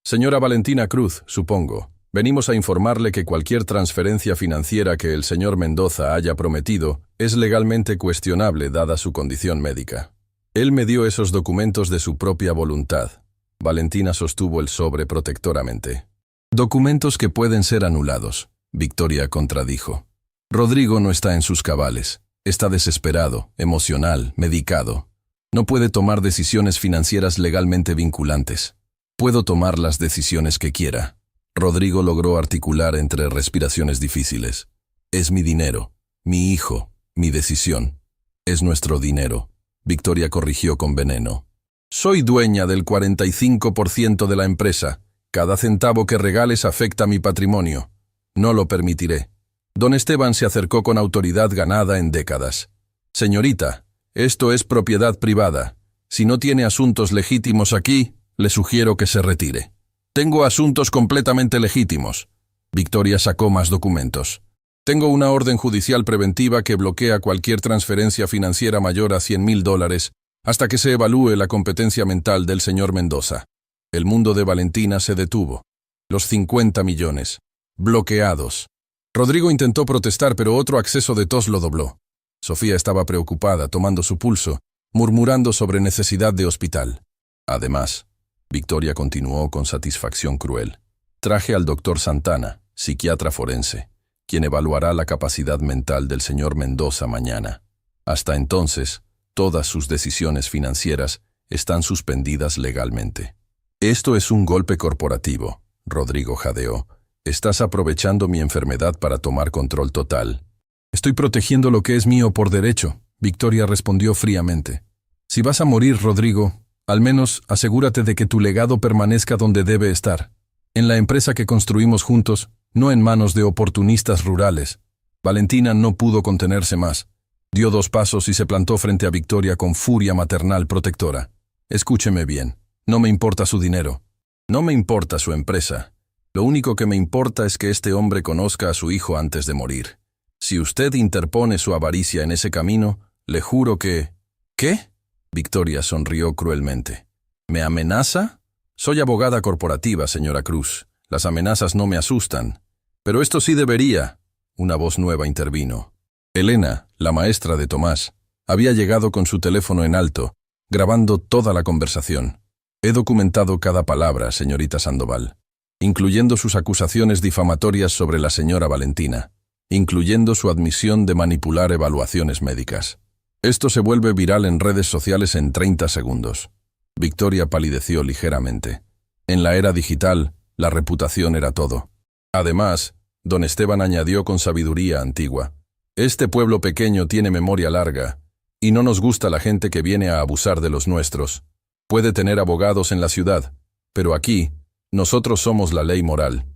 Señora Valentina Cruz, supongo, venimos a informarle que cualquier transferencia financiera que el señor Mendoza haya prometido es legalmente cuestionable dada su condición médica. Él me dio esos documentos de su propia voluntad. Valentina sostuvo el sobre protectoramente. Documentos que pueden ser anulados, Victoria contradijo. Rodrigo no está en sus cabales. Está desesperado, emocional, medicado. No puede tomar decisiones financieras legalmente vinculantes. Puedo tomar las decisiones que quiera. Rodrigo logró articular entre respiraciones difíciles. Es mi dinero, mi hijo, mi decisión. Es nuestro dinero. Victoria corrigió con veneno. Soy dueña del 45% de la empresa. Cada centavo que regales afecta mi patrimonio. No lo permitiré. Don Esteban se acercó con autoridad ganada en décadas. Señorita, esto es propiedad privada. Si no tiene asuntos legítimos aquí, le sugiero que se retire. Tengo asuntos completamente legítimos. Victoria sacó más documentos. Tengo una orden judicial preventiva que bloquea cualquier transferencia financiera mayor a $100,000 hasta que se evalúe la competencia mental del señor Mendoza. El mundo de Valentina se detuvo. Los 50 millones. Bloqueados. Rodrigo intentó protestar, pero otro acceso de tos lo dobló. Sofía estaba preocupada, tomando su pulso, murmurando sobre necesidad de hospital. Además, Victoria continuó con satisfacción cruel. Traje al doctor Santana, psiquiatra forense, quien evaluará la capacidad mental del señor Mendoza mañana. Hasta entonces, todas sus decisiones financieras están suspendidas legalmente. Esto es un golpe corporativo, Rodrigo jadeó. Estás aprovechando mi enfermedad para tomar control total. Estoy protegiendo lo que es mío por derecho, Victoria respondió fríamente. Si vas a morir, Rodrigo, al menos asegúrate de que tu legado permanezca donde debe estar. En la empresa que construimos juntos, no en manos de oportunistas rurales. Valentina no pudo contenerse más. Dio 2 pasos y se plantó frente a Victoria con furia maternal protectora. Escúcheme bien, no me importa su dinero. No me importa su empresa. Lo único que me importa es que este hombre conozca a su hijo antes de morir. Si usted interpone su avaricia en ese camino, le juro que... ¿Qué? Victoria sonrió cruelmente. ¿Me amenaza? Soy abogada corporativa, señora Cruz. Las amenazas no me asustan. Pero esto sí debería. Una voz nueva intervino. Elena, la maestra de Tomás, había llegado con su teléfono en alto, grabando toda la conversación. He documentado cada palabra, señorita Sandoval, incluyendo sus acusaciones difamatorias sobre la señora Valentina, incluyendo su admisión de manipular evaluaciones médicas. Esto se vuelve viral en redes sociales en 30 segundos. Victoria palideció ligeramente. En la era digital, la reputación era todo. Además, don Esteban añadió con sabiduría antigua: este pueblo pequeño tiene memoria larga, y no nos gusta la gente que viene a abusar de los nuestros. Puede tener abogados en la ciudad, pero aquí, nosotros somos la ley moral.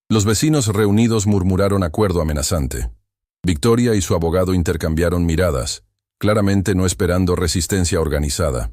Los vecinos reunidos murmuraron acuerdo amenazante. Victoria y su abogado intercambiaron miradas, claramente no esperando resistencia organizada.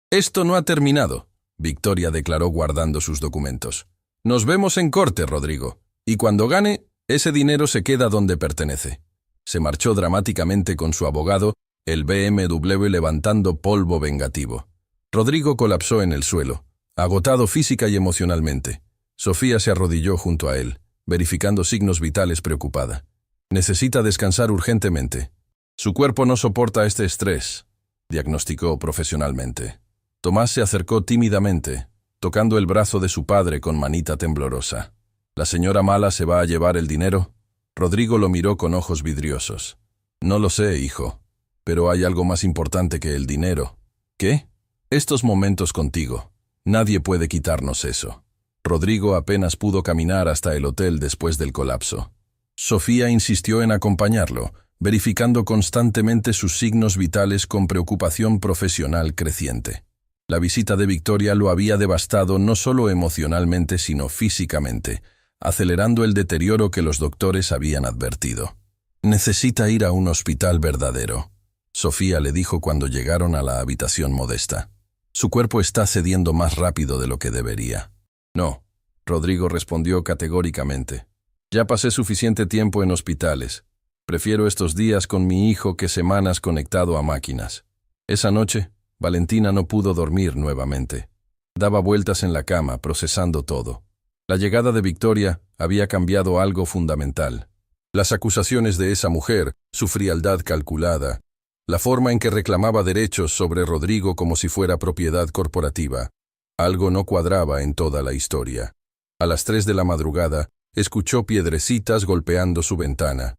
Esto no ha terminado, Victoria declaró guardando sus documentos. Nos vemos en corte, Rodrigo, y cuando gane, ese dinero se queda donde pertenece. Se marchó dramáticamente con su abogado, el BMW levantando polvo vengativo. Rodrigo colapsó en el suelo, agotado física y emocionalmente. Sofía se arrodilló junto a él, verificando signos vitales preocupada. Necesita descansar urgentemente. Su cuerpo no soporta este estrés, diagnosticó profesionalmente. Tomás se acercó tímidamente, tocando el brazo de su padre con manita temblorosa. ¿La señora Mala se va a llevar el dinero? Rodrigo lo miró con ojos vidriosos. No lo sé, hijo, pero hay algo más importante que el dinero. ¿Qué? Estos momentos contigo. Nadie puede quitarnos eso. Rodrigo apenas pudo caminar hasta el hotel después del colapso. Sofía insistió en acompañarlo, verificando constantemente sus signos vitales con preocupación profesional creciente. La visita de Victoria lo había devastado no solo emocionalmente sino físicamente, acelerando el deterioro que los doctores habían advertido. Necesita ir a un hospital verdadero, Sofía le dijo cuando llegaron a la habitación modesta. Su cuerpo está cediendo más rápido de lo que debería. No, Rodrigo respondió categóricamente. Ya pasé suficiente tiempo en hospitales. Prefiero estos días con mi hijo que semanas conectado a máquinas. Esa noche, Valentina no pudo dormir nuevamente. Daba vueltas en la cama, procesando todo. La llegada de Victoria había cambiado algo fundamental. Las acusaciones de esa mujer, su frialdad calculada, la forma en que reclamaba derechos sobre Rodrigo como si fuera propiedad corporativa. Algo no cuadraba en toda la historia. A las 3 de la madrugada, escuchó piedrecitas golpeando su ventana.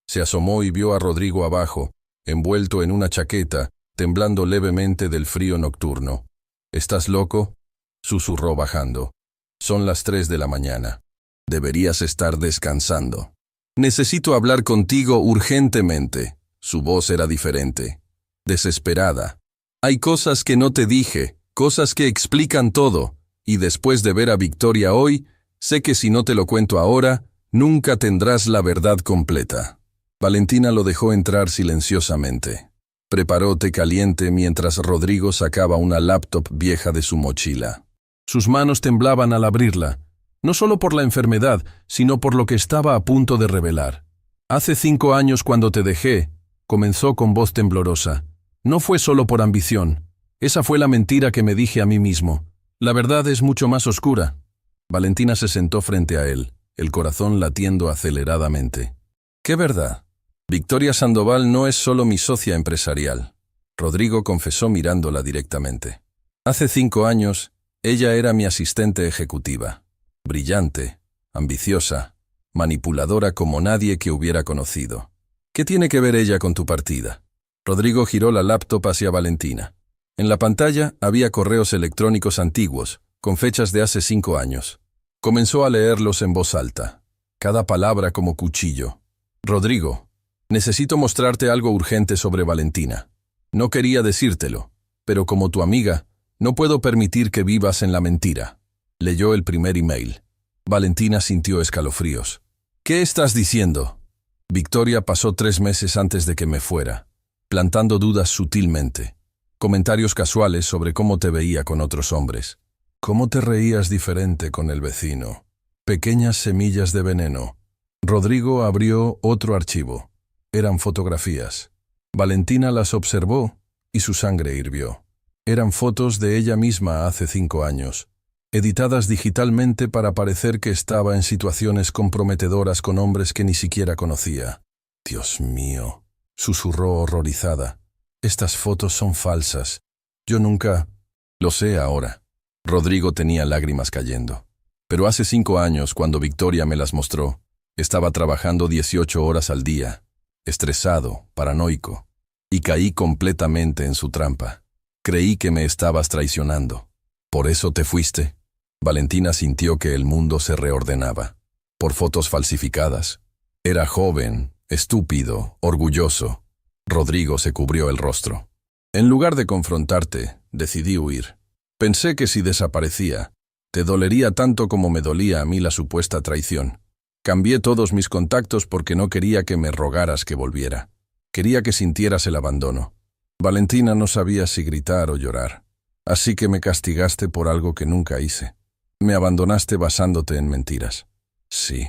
Se asomó y vio a Rodrigo abajo, envuelto en una chaqueta, temblando levemente del frío nocturno. ¿Estás loco?, susurró bajando. Son las 3 de la mañana. Deberías estar descansando. Necesito hablar contigo urgentemente. Su voz era diferente, desesperada. Hay cosas que no te dije, cosas que explican todo, y después de ver a Victoria hoy, sé que si no te lo cuento ahora, nunca tendrás la verdad completa. Valentina lo dejó entrar silenciosamente. Preparó té caliente mientras Rodrigo sacaba una laptop vieja de su mochila. Sus manos temblaban al abrirla, no solo por la enfermedad, sino por lo que estaba a punto de revelar. «Hace 5 años cuando te dejé», comenzó con voz temblorosa. «No fue solo por ambición. Esa fue la mentira que me dije a mí mismo. La verdad es mucho más oscura». Valentina se sentó frente a él, el corazón latiendo aceleradamente. «¿Qué verdad?» «Victoria Sandoval no es solo mi socia empresarial», Rodrigo confesó mirándola directamente. «Hace 5 años, ella era mi asistente ejecutiva. Brillante, ambiciosa, manipuladora como nadie que hubiera conocido. ¿Qué tiene que ver ella con tu partida?» Rodrigo giró la laptop hacia Valentina. En la pantalla había correos electrónicos antiguos, con fechas de hace 5 años. Comenzó a leerlos en voz alta, cada palabra como cuchillo. «Rodrigo, necesito mostrarte algo urgente sobre Valentina. No quería decírtelo, pero como tu amiga, no puedo permitir que vivas en la mentira». Leyó el primer email. Valentina sintió escalofríos. «¿Qué estás diciendo?» Victoria pasó 3 meses antes de que me fuera, plantando dudas sutilmente. Comentarios casuales sobre cómo te veía con otros hombres. Cómo te reías diferente con el vecino. Pequeñas semillas de veneno. Rodrigo abrió otro archivo. Eran fotografías. Valentina las observó y su sangre hirvió. Eran fotos de ella misma hace 5 años, editadas digitalmente para parecer que estaba en situaciones comprometedoras con hombres que ni siquiera conocía. «Dios mío», susurró horrorizada. «Estas fotos son falsas. Yo nunca...» «Lo sé ahora». Rodrigo tenía lágrimas cayendo. «Pero hace 5 años, cuando Victoria me las mostró, estaba trabajando 18 horas al día, estresado, paranoico, y caí completamente en su trampa. Creí que me estabas traicionando. ¿Por eso te fuiste?» Valentina sintió que el mundo se reordenaba. Por fotos falsificadas. Era joven, estúpido, orgulloso. Rodrigo se cubrió el rostro. «En lugar de confrontarte, decidí huir. Pensé que si desaparecía, te dolería tanto como me dolía a mí la supuesta traición. Cambié todos mis contactos porque no quería que me rogaras que volviera. Quería que sintieras el abandono. Valentina, no sabía si gritar o llorar. Así que me castigaste por algo que nunca hice. Me abandonaste basándote en mentiras». «Sí».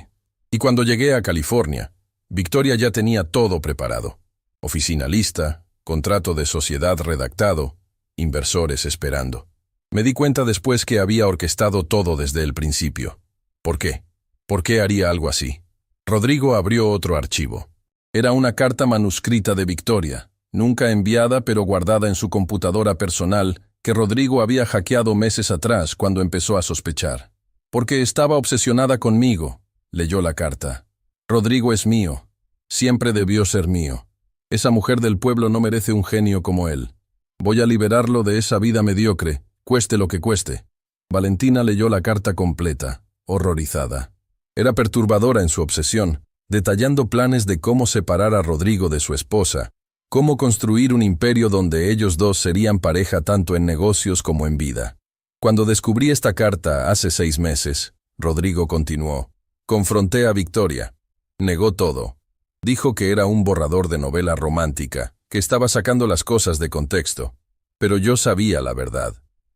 Y cuando llegué a California, Victoria ya tenía todo preparado. Oficina lista, contrato de sociedad redactado, inversores esperando. Me di cuenta después que había orquestado todo desde el principio. ¿Por qué? ¿Por qué haría algo así? Rodrigo abrió otro archivo. Era una carta manuscrita de Victoria, nunca enviada pero guardada en su computadora personal, que Rodrigo había hackeado meses atrás cuando empezó a sospechar. «Porque estaba obsesionada conmigo», leyó la carta. «Rodrigo es mío. Siempre debió ser mío. Esa mujer del pueblo no merece un genio como él. Voy a liberarlo de esa vida mediocre, cueste lo que cueste». Valentina leyó la carta completa, horrorizada. Era perturbadora en su obsesión, detallando planes de cómo separar a Rodrigo de su esposa, cómo construir un imperio donde ellos dos serían pareja tanto en negocios como en vida. «Cuando descubrí esta carta hace 6 meses», Rodrigo continuó, «confronté a Victoria. Negó todo. Dijo que era un borrador de novela romántica, que estaba sacando las cosas de contexto. Pero yo sabía la verdad.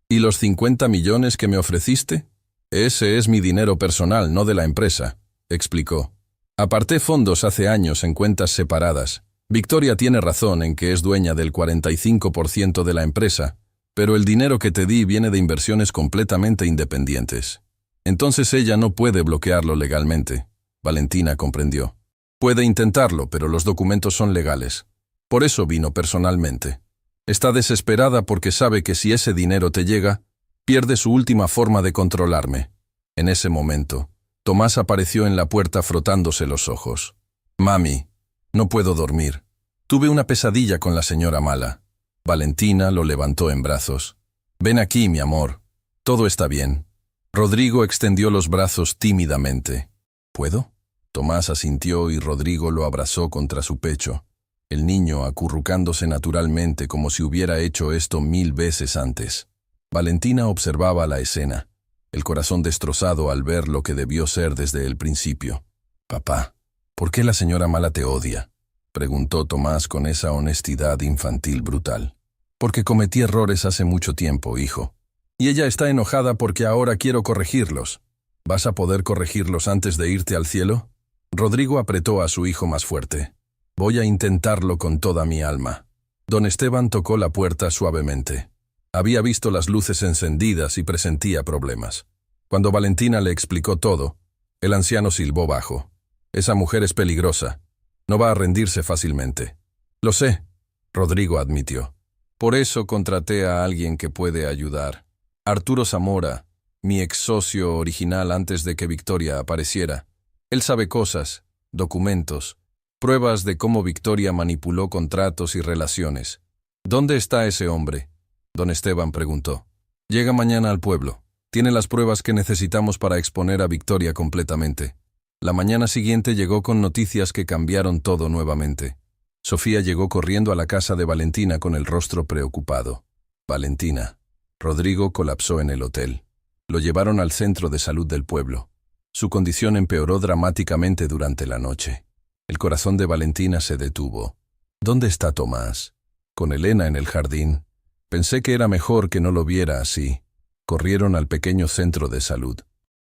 ¿Y los 50 millones que me ofreciste? Ese es mi dinero personal, no de la empresa», explicó. «Aparté fondos hace años en cuentas separadas. Victoria tiene razón en que es dueña del 45% de la empresa, pero el dinero que te di viene de inversiones completamente independientes. Entonces ella no puede bloquearlo legalmente». Valentina comprendió. «Puede intentarlo, pero los documentos son legales. Por eso vino personalmente. Está desesperada porque sabe que si ese dinero te llega, pierde su última forma de controlarme». En ese momento, Tomás apareció en la puerta frotándose los ojos. «Mami, no puedo dormir. Tuve una pesadilla con la señora Mala». Valentina lo levantó en brazos. «Ven aquí, mi amor. Todo está bien». Rodrigo extendió los brazos tímidamente. «¿Puedo?». Tomás asintió y Rodrigo lo abrazó contra su pecho, el niño acurrucándose naturalmente como si hubiera hecho esto 1000 veces antes. Valentina observaba la escena, el corazón destrozado al ver lo que debió ser desde el principio. «Papá, ¿por qué la señora Mala te odia?». preguntó Tomás con esa honestidad infantil brutal. Porque cometí errores hace mucho tiempo, hijo. Y ella está enojada porque ahora quiero corregirlos. ¿Vas a poder corregirlos antes de irte al cielo? Rodrigo apretó a su hijo más fuerte. Voy a intentarlo con toda mi alma. Don Esteban tocó la puerta suavemente. Había visto las luces encendidas y presentía problemas. Cuando Valentina le explicó todo, el anciano silbó bajo. Esa mujer es peligrosa. No va a rendirse fácilmente. Lo sé, Rodrigo admitió. Por eso contraté a alguien que puede ayudar. Arturo Zamora, mi ex socio original antes de que Victoria apareciera. Él sabe cosas, documentos, pruebas de cómo Victoria manipuló contratos y relaciones. ¿Dónde está ese hombre? Don Esteban preguntó. Llega mañana al pueblo. Tiene las pruebas que necesitamos para exponer a Victoria completamente. La mañana siguiente llegó con noticias que cambiaron todo nuevamente. Sofía llegó corriendo a la casa de Valentina con el rostro preocupado. Valentina. Rodrigo colapsó en el hotel. Lo llevaron al centro de salud del pueblo. Su condición empeoró dramáticamente durante la noche. El corazón de Valentina se detuvo. ¿Dónde está Tomás? Con Elena en el jardín. Pensé que era mejor que no lo viera así. Corrieron al pequeño centro de salud.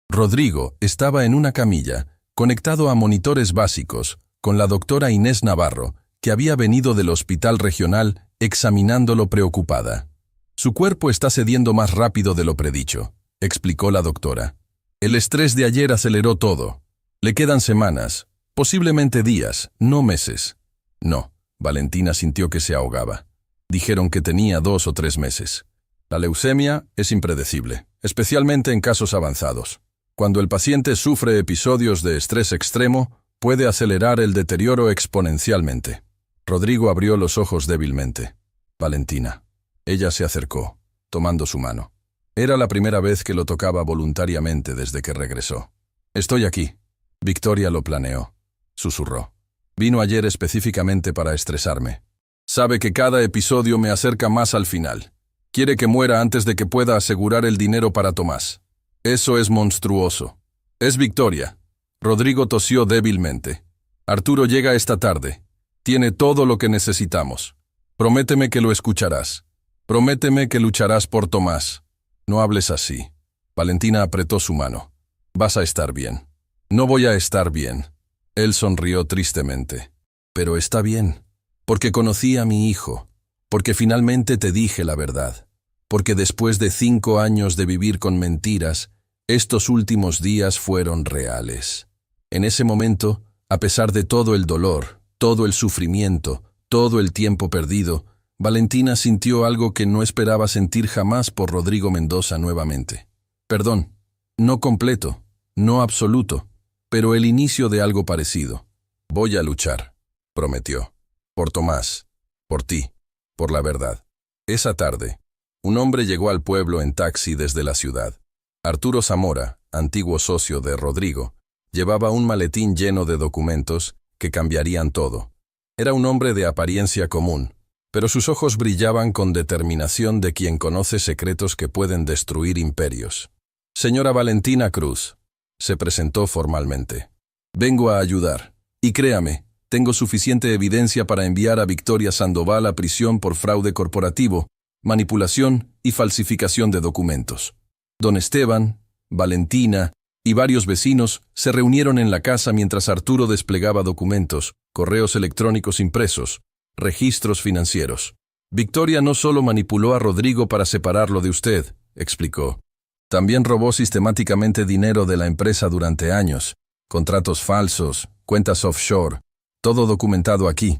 Rodrigo estaba en una camilla, conectado a monitores básicos, con la doctora Inés Navarro, que había venido del hospital regional examinándolo preocupada. Su cuerpo está cediendo más rápido de lo predicho, explicó la doctora. El estrés de ayer aceleró todo. Le quedan semanas, posiblemente días, no meses. No, Valentina sintió que se ahogaba. Dijeron que tenía 2 o 3 meses. La leucemia es impredecible, especialmente en casos avanzados. Cuando el paciente sufre episodios de estrés extremo, puede acelerar el deterioro exponencialmente. Rodrigo abrió los ojos débilmente. Valentina. Ella se acercó, tomando su mano. Era la primera vez que lo tocaba voluntariamente desde que regresó. Estoy aquí. Victoria lo planeó. Susurró. Vino ayer específicamente para estresarme. Sabe que cada episodio me acerca más al final. Quiere que muera antes de que pueda asegurar el dinero para Tomás. Eso es monstruoso. Es Victoria. Rodrigo tosió débilmente. Arturo llega esta tarde. Tiene todo lo que necesitamos. Prométeme que lo escucharás. Prométeme que lucharás por Tomás. No hables así. Valentina apretó su mano. Vas a estar bien. No voy a estar bien. Él sonrió tristemente. Pero está bien. Porque conocí a mi hijo. Porque finalmente te dije la verdad. Porque después de 5 años de vivir con mentiras, estos últimos días fueron reales. En ese momento, a pesar de todo el dolor, todo el sufrimiento, todo el tiempo perdido, Valentina sintió algo que no esperaba sentir jamás por Rodrigo Mendoza nuevamente. Perdón, no completo, no absoluto, pero el inicio de algo parecido. Voy a luchar, prometió. Por Tomás, por ti, por la verdad. Esa tarde, un hombre llegó al pueblo en taxi desde la ciudad. Arturo Zamora, antiguo socio de Rodrigo, llevaba un maletín lleno de documentos que cambiarían todo. Era un hombre de apariencia común, pero sus ojos brillaban con determinación de quien conoce secretos que pueden destruir imperios. Señora Valentina Cruz, se presentó formalmente. Vengo a ayudar, y créame, tengo suficiente evidencia para enviar a Victoria Sandoval a prisión por fraude corporativo, manipulación y falsificación de documentos. Don Esteban, Valentina y varios vecinos se reunieron en la casa mientras Arturo desplegaba documentos, correos electrónicos impresos, registros financieros. Victoria no solo manipuló a Rodrigo para separarlo de usted, explicó. También robó sistemáticamente dinero de la empresa durante años, contratos falsos, cuentas offshore, todo documentado aquí.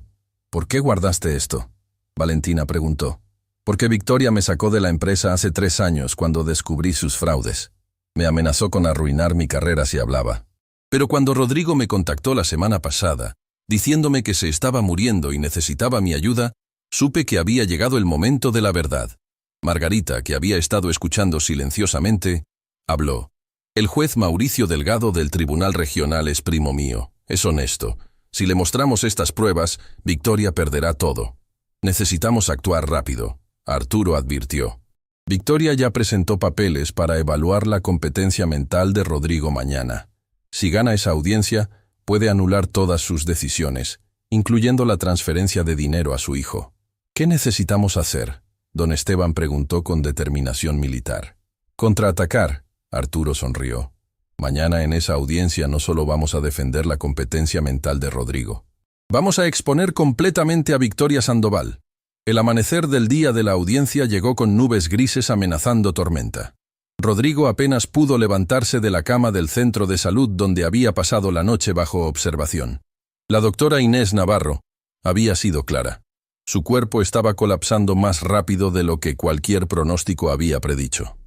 ¿Por qué guardaste esto? Valentina preguntó. Porque Victoria me sacó de la empresa hace 3 años cuando descubrí sus fraudes. Me amenazó con arruinar mi carrera si hablaba. Pero cuando Rodrigo me contactó la semana pasada, diciéndome que se estaba muriendo y necesitaba mi ayuda, supe que había llegado el momento de la verdad. Margarita, que había estado escuchando silenciosamente, habló. El juez Mauricio Delgado del Tribunal Regional es primo mío, es honesto. Si le mostramos estas pruebas, Victoria perderá todo. Necesitamos actuar rápido, Arturo advirtió. Victoria ya presentó papeles para evaluar la competencia mental de Rodrigo mañana. Si gana esa audiencia, puede anular todas sus decisiones, incluyendo la transferencia de dinero a su hijo. ¿Qué necesitamos hacer?, don Esteban preguntó con determinación militar. Contraatacar, Arturo sonrió. Mañana en esa audiencia no solo vamos a defender la competencia mental de Rodrigo. Vamos a exponer completamente a Victoria Sandoval. El amanecer del día de la audiencia llegó con nubes grises amenazando tormenta. Rodrigo apenas pudo levantarse de la cama del centro de salud donde había pasado la noche bajo observación. La doctora Inés Navarro había sido clara. Su cuerpo estaba colapsando más rápido de lo que cualquier pronóstico había predicho.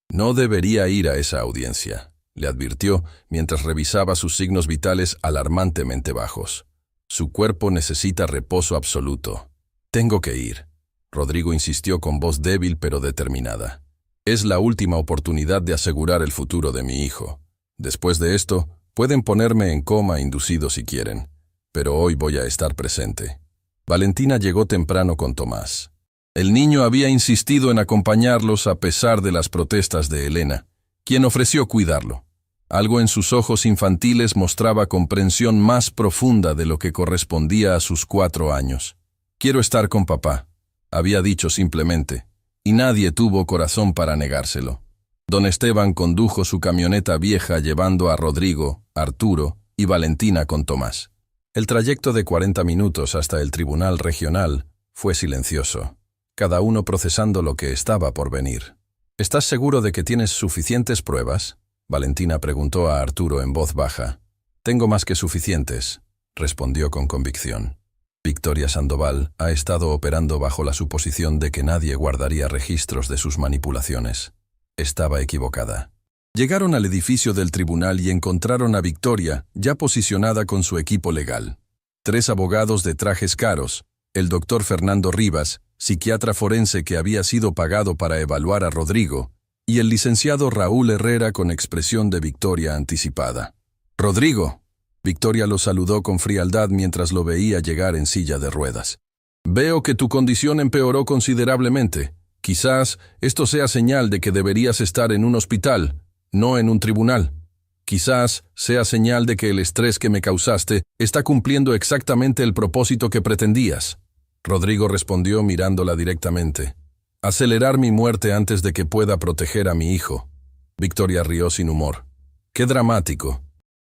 No debería ir a esa audiencia, le advirtió mientras revisaba sus signos vitales alarmantemente bajos. Su cuerpo necesita reposo absoluto. Tengo que ir, Rodrigo insistió con voz débil pero determinada. Es la última oportunidad de asegurar el futuro de mi hijo. Después de esto, pueden ponerme en coma inducido si quieren, pero hoy voy a estar presente. Valentina llegó temprano con Tomás. El niño había insistido en acompañarlos a pesar de las protestas de Elena, quien ofreció cuidarlo. Algo en sus ojos infantiles mostraba comprensión más profunda de lo que correspondía a sus 4 años. «Quiero estar con papá», había dicho simplemente, y nadie tuvo corazón para negárselo. Don Esteban condujo su camioneta vieja llevando a Rodrigo, Arturo y Valentina con Tomás. El trayecto de 40 minutos hasta el tribunal regional fue silencioso, cada uno procesando lo que estaba por venir. «¿Estás seguro de que tienes suficientes pruebas?», Valentina preguntó a Arturo en voz baja. «Tengo más que suficientes», respondió con convicción. Victoria Sandoval ha estado operando bajo la suposición de que nadie guardaría registros de sus manipulaciones. Estaba equivocada. Llegaron al edificio del tribunal y encontraron a Victoria ya posicionada con su equipo legal. 3 abogados de trajes caros, el doctor Fernando Rivas, psiquiatra forense que había sido pagado para evaluar a Rodrigo, y el licenciado Raúl Herrera con expresión de victoria anticipada. «Rodrigo», Victoria lo saludó con frialdad mientras lo veía llegar en silla de ruedas. «Veo que tu condición empeoró considerablemente. Quizás esto sea señal de que deberías estar en un hospital, no en un tribunal. Quizás sea señal de que el estrés que me causaste está cumpliendo exactamente el propósito que pretendías». Rodrigo respondió mirándola directamente. «Acelerar mi muerte antes de que pueda proteger a mi hijo». Victoria rió sin humor. «Qué dramático.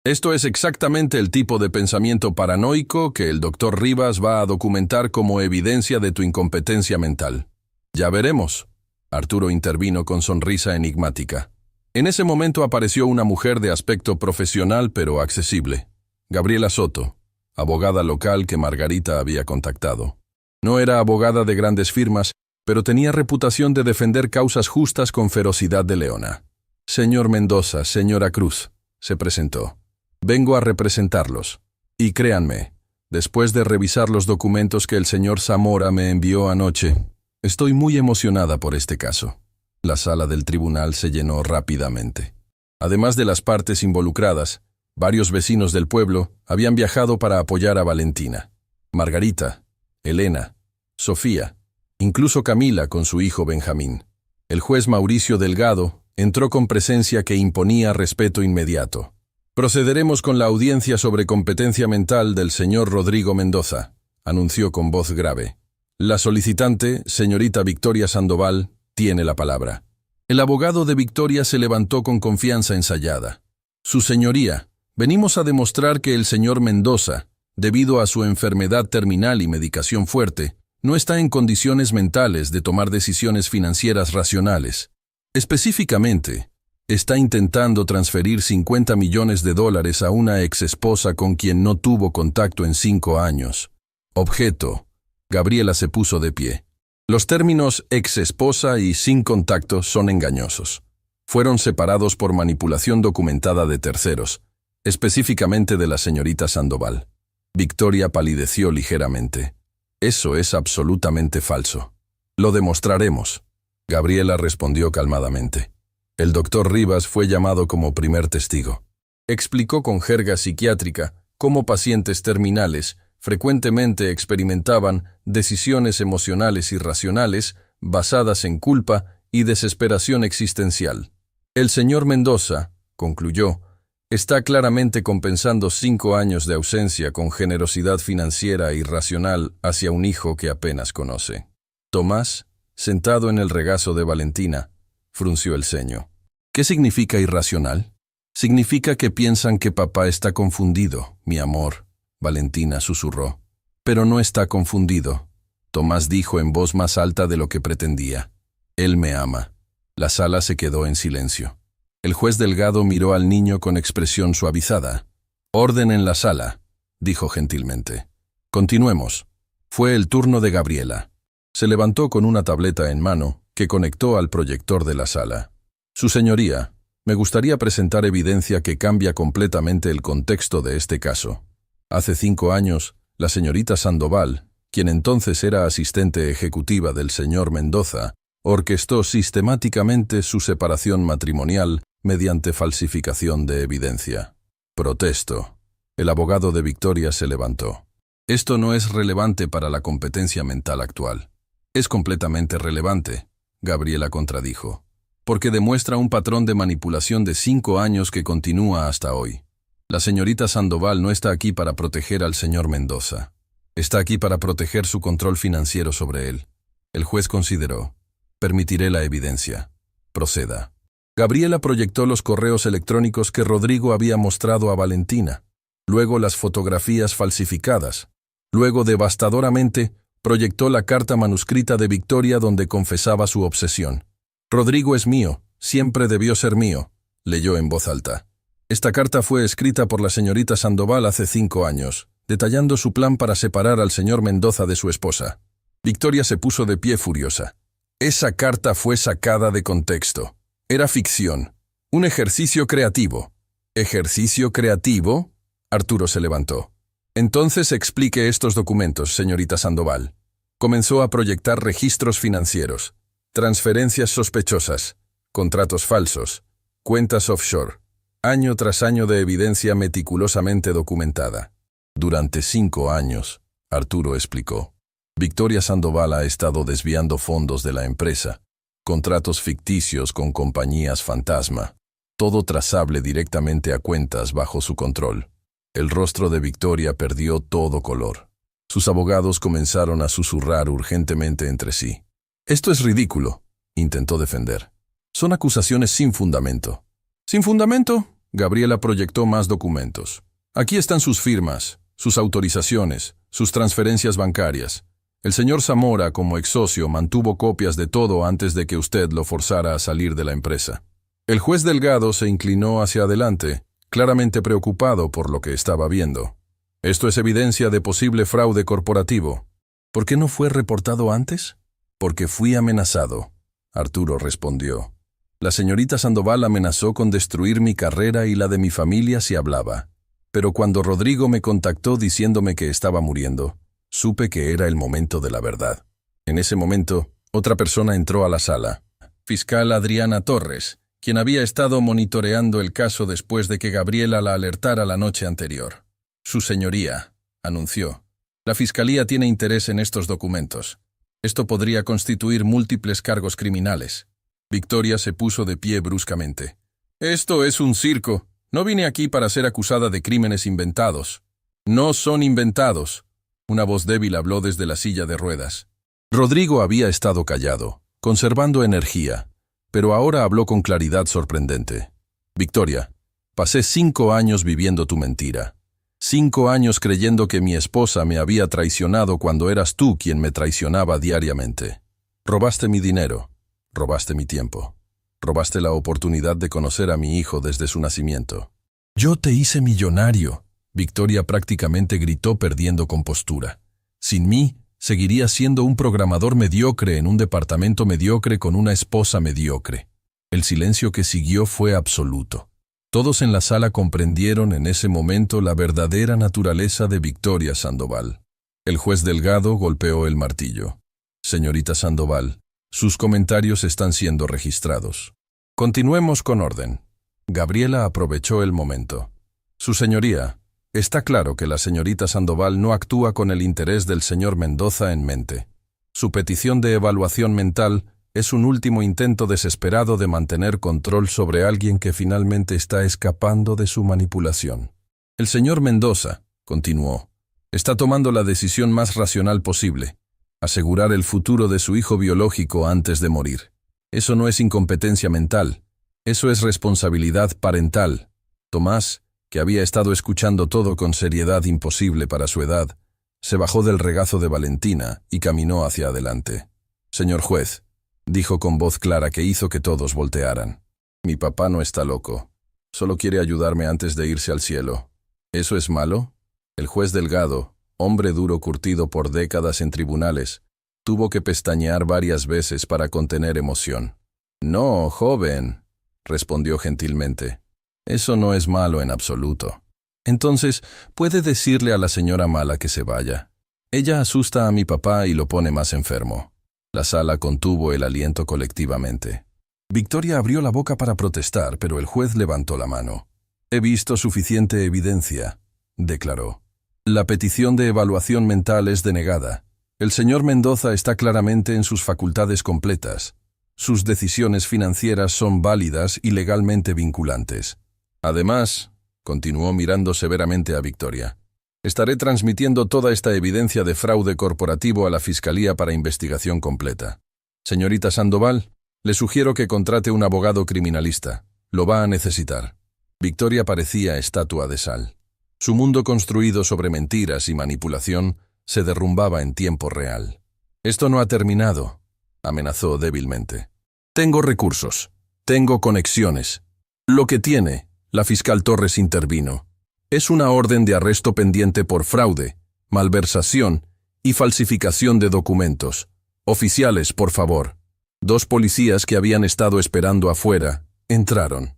Esto es exactamente el tipo de pensamiento paranoico que el doctor Rivas va a documentar como evidencia de tu incompetencia mental». «Ya veremos», Arturo intervino con sonrisa enigmática. En ese momento apareció una mujer de aspecto profesional pero accesible. Gabriela Soto, abogada local que Margarita había contactado. No era abogada de grandes firmas, pero tenía reputación de defender causas justas con ferocidad de leona. «Señor Mendoza, señora Cruz», se presentó. «Vengo a representarlos. Y créanme, después de revisar los documentos que el señor Zamora me envió anoche, estoy muy emocionada por este caso». La sala del tribunal se llenó rápidamente. Además de las partes involucradas, varios vecinos del pueblo habían viajado para apoyar a Valentina. Margarita, Elena, Sofía, incluso Camila con su hijo Benjamín. El juez Mauricio Delgado entró con presencia que imponía respeto inmediato. «Procederemos con la audiencia sobre competencia mental del señor Rodrigo Mendoza», anunció con voz grave. «La solicitante, señorita Victoria Sandoval, tiene la palabra». El abogado de Victoria se levantó con confianza ensayada. «Su señoría, venimos a demostrar que el señor Mendoza, debido a su enfermedad terminal y medicación fuerte, no está en condiciones mentales de tomar decisiones financieras racionales. Específicamente, está intentando transferir $50 millones a una exesposa con quien no tuvo contacto en 5 años. Objeto». Gabriela se puso de pie. «Los términos exesposa y sin contacto son engañosos. Fueron separados por manipulación documentada de terceros, específicamente de la señorita Sandoval». Victoria palideció ligeramente. «Eso es absolutamente falso». «Lo demostraremos», Gabriela respondió calmadamente. El doctor Rivas fue llamado como primer testigo. Explicó con jerga psiquiátrica cómo pacientes terminales frecuentemente experimentaban decisiones emocionales irracionales basadas en culpa y desesperación existencial. «El señor Mendoza», concluyó, Está claramente compensando 5 años de ausencia con generosidad financiera irracional hacia un hijo que apenas conoce. Tomás, sentado en el regazo de Valentina, frunció el ceño. ¿Qué significa irracional? Significa que piensan que papá está confundido, mi amor, Valentina susurró. Pero no está confundido, Tomás dijo en voz más alta de lo que pretendía. Él me ama. La sala se quedó en silencio. El juez Delgado miró al niño con expresión suavizada. Orden en la sala, dijo gentilmente. Continuemos. Fue el turno de Gabriela. Se levantó con una tableta en mano que conectó al proyector de la sala. Su señoría, me gustaría presentar evidencia que cambia completamente el contexto de este caso. Hace 5 años, la señorita Sandoval, quien entonces era asistente ejecutiva del señor Mendoza, orquestó sistemáticamente su separación matrimonial mediante falsificación de evidencia. Protesto. El abogado de Victoria se levantó. Esto no es relevante para la competencia mental actual. Es completamente relevante, Gabriela contradijo, porque demuestra un patrón de manipulación de 5 años que continúa hasta hoy. La señorita Sandoval no está aquí para proteger al señor Mendoza. Está aquí para proteger su control financiero sobre él. El juez consideró. Permitiré la evidencia. Proceda. Gabriela proyectó los correos electrónicos que Rodrigo había mostrado a Valentina, luego las fotografías falsificadas, luego devastadoramente proyectó la carta manuscrita de Victoria donde confesaba su obsesión. Rodrigo es mío, siempre debió ser mío, leyó en voz alta. Esta carta fue escrita por la señorita Sandoval hace 5 años, detallando su plan para separar al señor Mendoza de su esposa. Victoria se puso de pie furiosa. Esa carta fue sacada de contexto. Era ficción. Un ejercicio creativo. ¿Ejercicio creativo? Arturo se levantó. Entonces explique estos documentos, señorita Sandoval. Comenzó a proyectar registros financieros, transferencias sospechosas, contratos falsos, cuentas offshore, año tras año de evidencia meticulosamente documentada. Durante 5 años, Arturo explicó, Victoria Sandoval ha estado desviando fondos de la empresa, contratos ficticios con compañías fantasma, todo trazable directamente a cuentas bajo su control. El rostro de Victoria perdió todo color. Sus abogados comenzaron a susurrar urgentemente entre sí. Esto es ridículo, intentó defender. Son acusaciones sin fundamento. ¿Sin fundamento? Gabriela proyectó más documentos. Aquí están sus firmas, sus autorizaciones, sus transferencias bancarias. El señor Zamora, como ex socio, mantuvo copias de todo antes de que usted lo forzara a salir de la empresa. El juez Delgado se inclinó hacia adelante, claramente preocupado por lo que estaba viendo. Esto es evidencia de posible fraude corporativo. ¿Por qué no fue reportado antes? Porque fui amenazado, Arturo respondió. La señorita Sandoval amenazó con destruir mi carrera y la de mi familia si hablaba. Pero cuando Rodrigo me contactó diciéndome que estaba muriendo, supe que era el momento de la verdad. En ese momento, otra persona entró a la sala. Fiscal Adriana Torres, quien había estado monitoreando el caso después de que Gabriela la alertara la noche anterior. Su señoría, anunció. La Fiscalía tiene interés en estos documentos. Esto podría constituir múltiples cargos criminales. Victoria se puso de pie bruscamente. Esto es un circo. No vine aquí para ser acusada de crímenes inventados. No son inventados. Una voz débil habló desde la silla de ruedas. Rodrigo había estado callado, conservando energía, pero ahora habló con claridad sorprendente. Victoria, pasé 5 años viviendo tu mentira. 5 años creyendo que mi esposa me había traicionado cuando eras tú quien me traicionaba diariamente. Robaste mi dinero, robaste mi tiempo, robaste la oportunidad de conocer a mi hijo desde su nacimiento. Yo te hice millonario, Victoria prácticamente gritó perdiendo compostura. Sin mí, seguiría siendo un programador mediocre en un departamento mediocre con una esposa mediocre. El silencio que siguió fue absoluto. Todos en la sala comprendieron en ese momento la verdadera naturaleza de Victoria Sandoval. El juez Delgado golpeó el martillo. Señorita Sandoval, sus comentarios están siendo registrados. Continuemos con orden. Gabriela aprovechó el momento. Su señoría, está claro que la señorita Sandoval no actúa con el interés del señor Mendoza en mente. Su petición de evaluación mental Es un último intento desesperado de mantener control sobre alguien que finalmente está escapando de su manipulación. El señor Mendoza, continuó, está tomando la decisión más racional posible, asegurar el futuro de su hijo biológico antes de morir. Eso no es incompetencia mental, eso es responsabilidad parental. Tomás, que había estado escuchando todo con seriedad imposible para su edad, se bajó del regazo de Valentina y caminó hacia adelante. Señor juez, dijo con voz clara que hizo que todos voltearan. Mi papá no está loco. Solo quiere ayudarme antes de irse al cielo. ¿Eso es malo? El juez Delgado, hombre duro curtido por décadas en tribunales, tuvo que pestañear varias veces para contener emoción. No, joven, respondió gentilmente. Eso no es malo en absoluto. Entonces, puede decirle a la señora Mala que se vaya. Ella asusta a mi papá y lo pone más enfermo. La sala contuvo el aliento colectivamente. Victoria abrió la boca para protestar, pero el juez levantó la mano. He visto suficiente evidencia, declaró. La petición de evaluación mental es denegada. El señor Mendoza está claramente en sus facultades completas. Sus decisiones financieras son válidas y legalmente vinculantes. Además, continuó mirando severamente a Victoria, estaré transmitiendo toda esta evidencia de fraude corporativo a la Fiscalía para investigación completa. Señorita Sandoval, le sugiero que contrate un abogado criminalista. Lo va a necesitar. Victoria parecía estatua de sal. Su mundo construido sobre mentiras y manipulación se derrumbaba en tiempo real. Esto no ha terminado, amenazó débilmente. Tengo recursos. Tengo conexiones. Lo que tiene, la fiscal Torres intervino, es una orden de arresto pendiente por fraude, malversación y falsificación de documentos. Oficiales, por favor. 2 policías que habían estado esperando afuera entraron.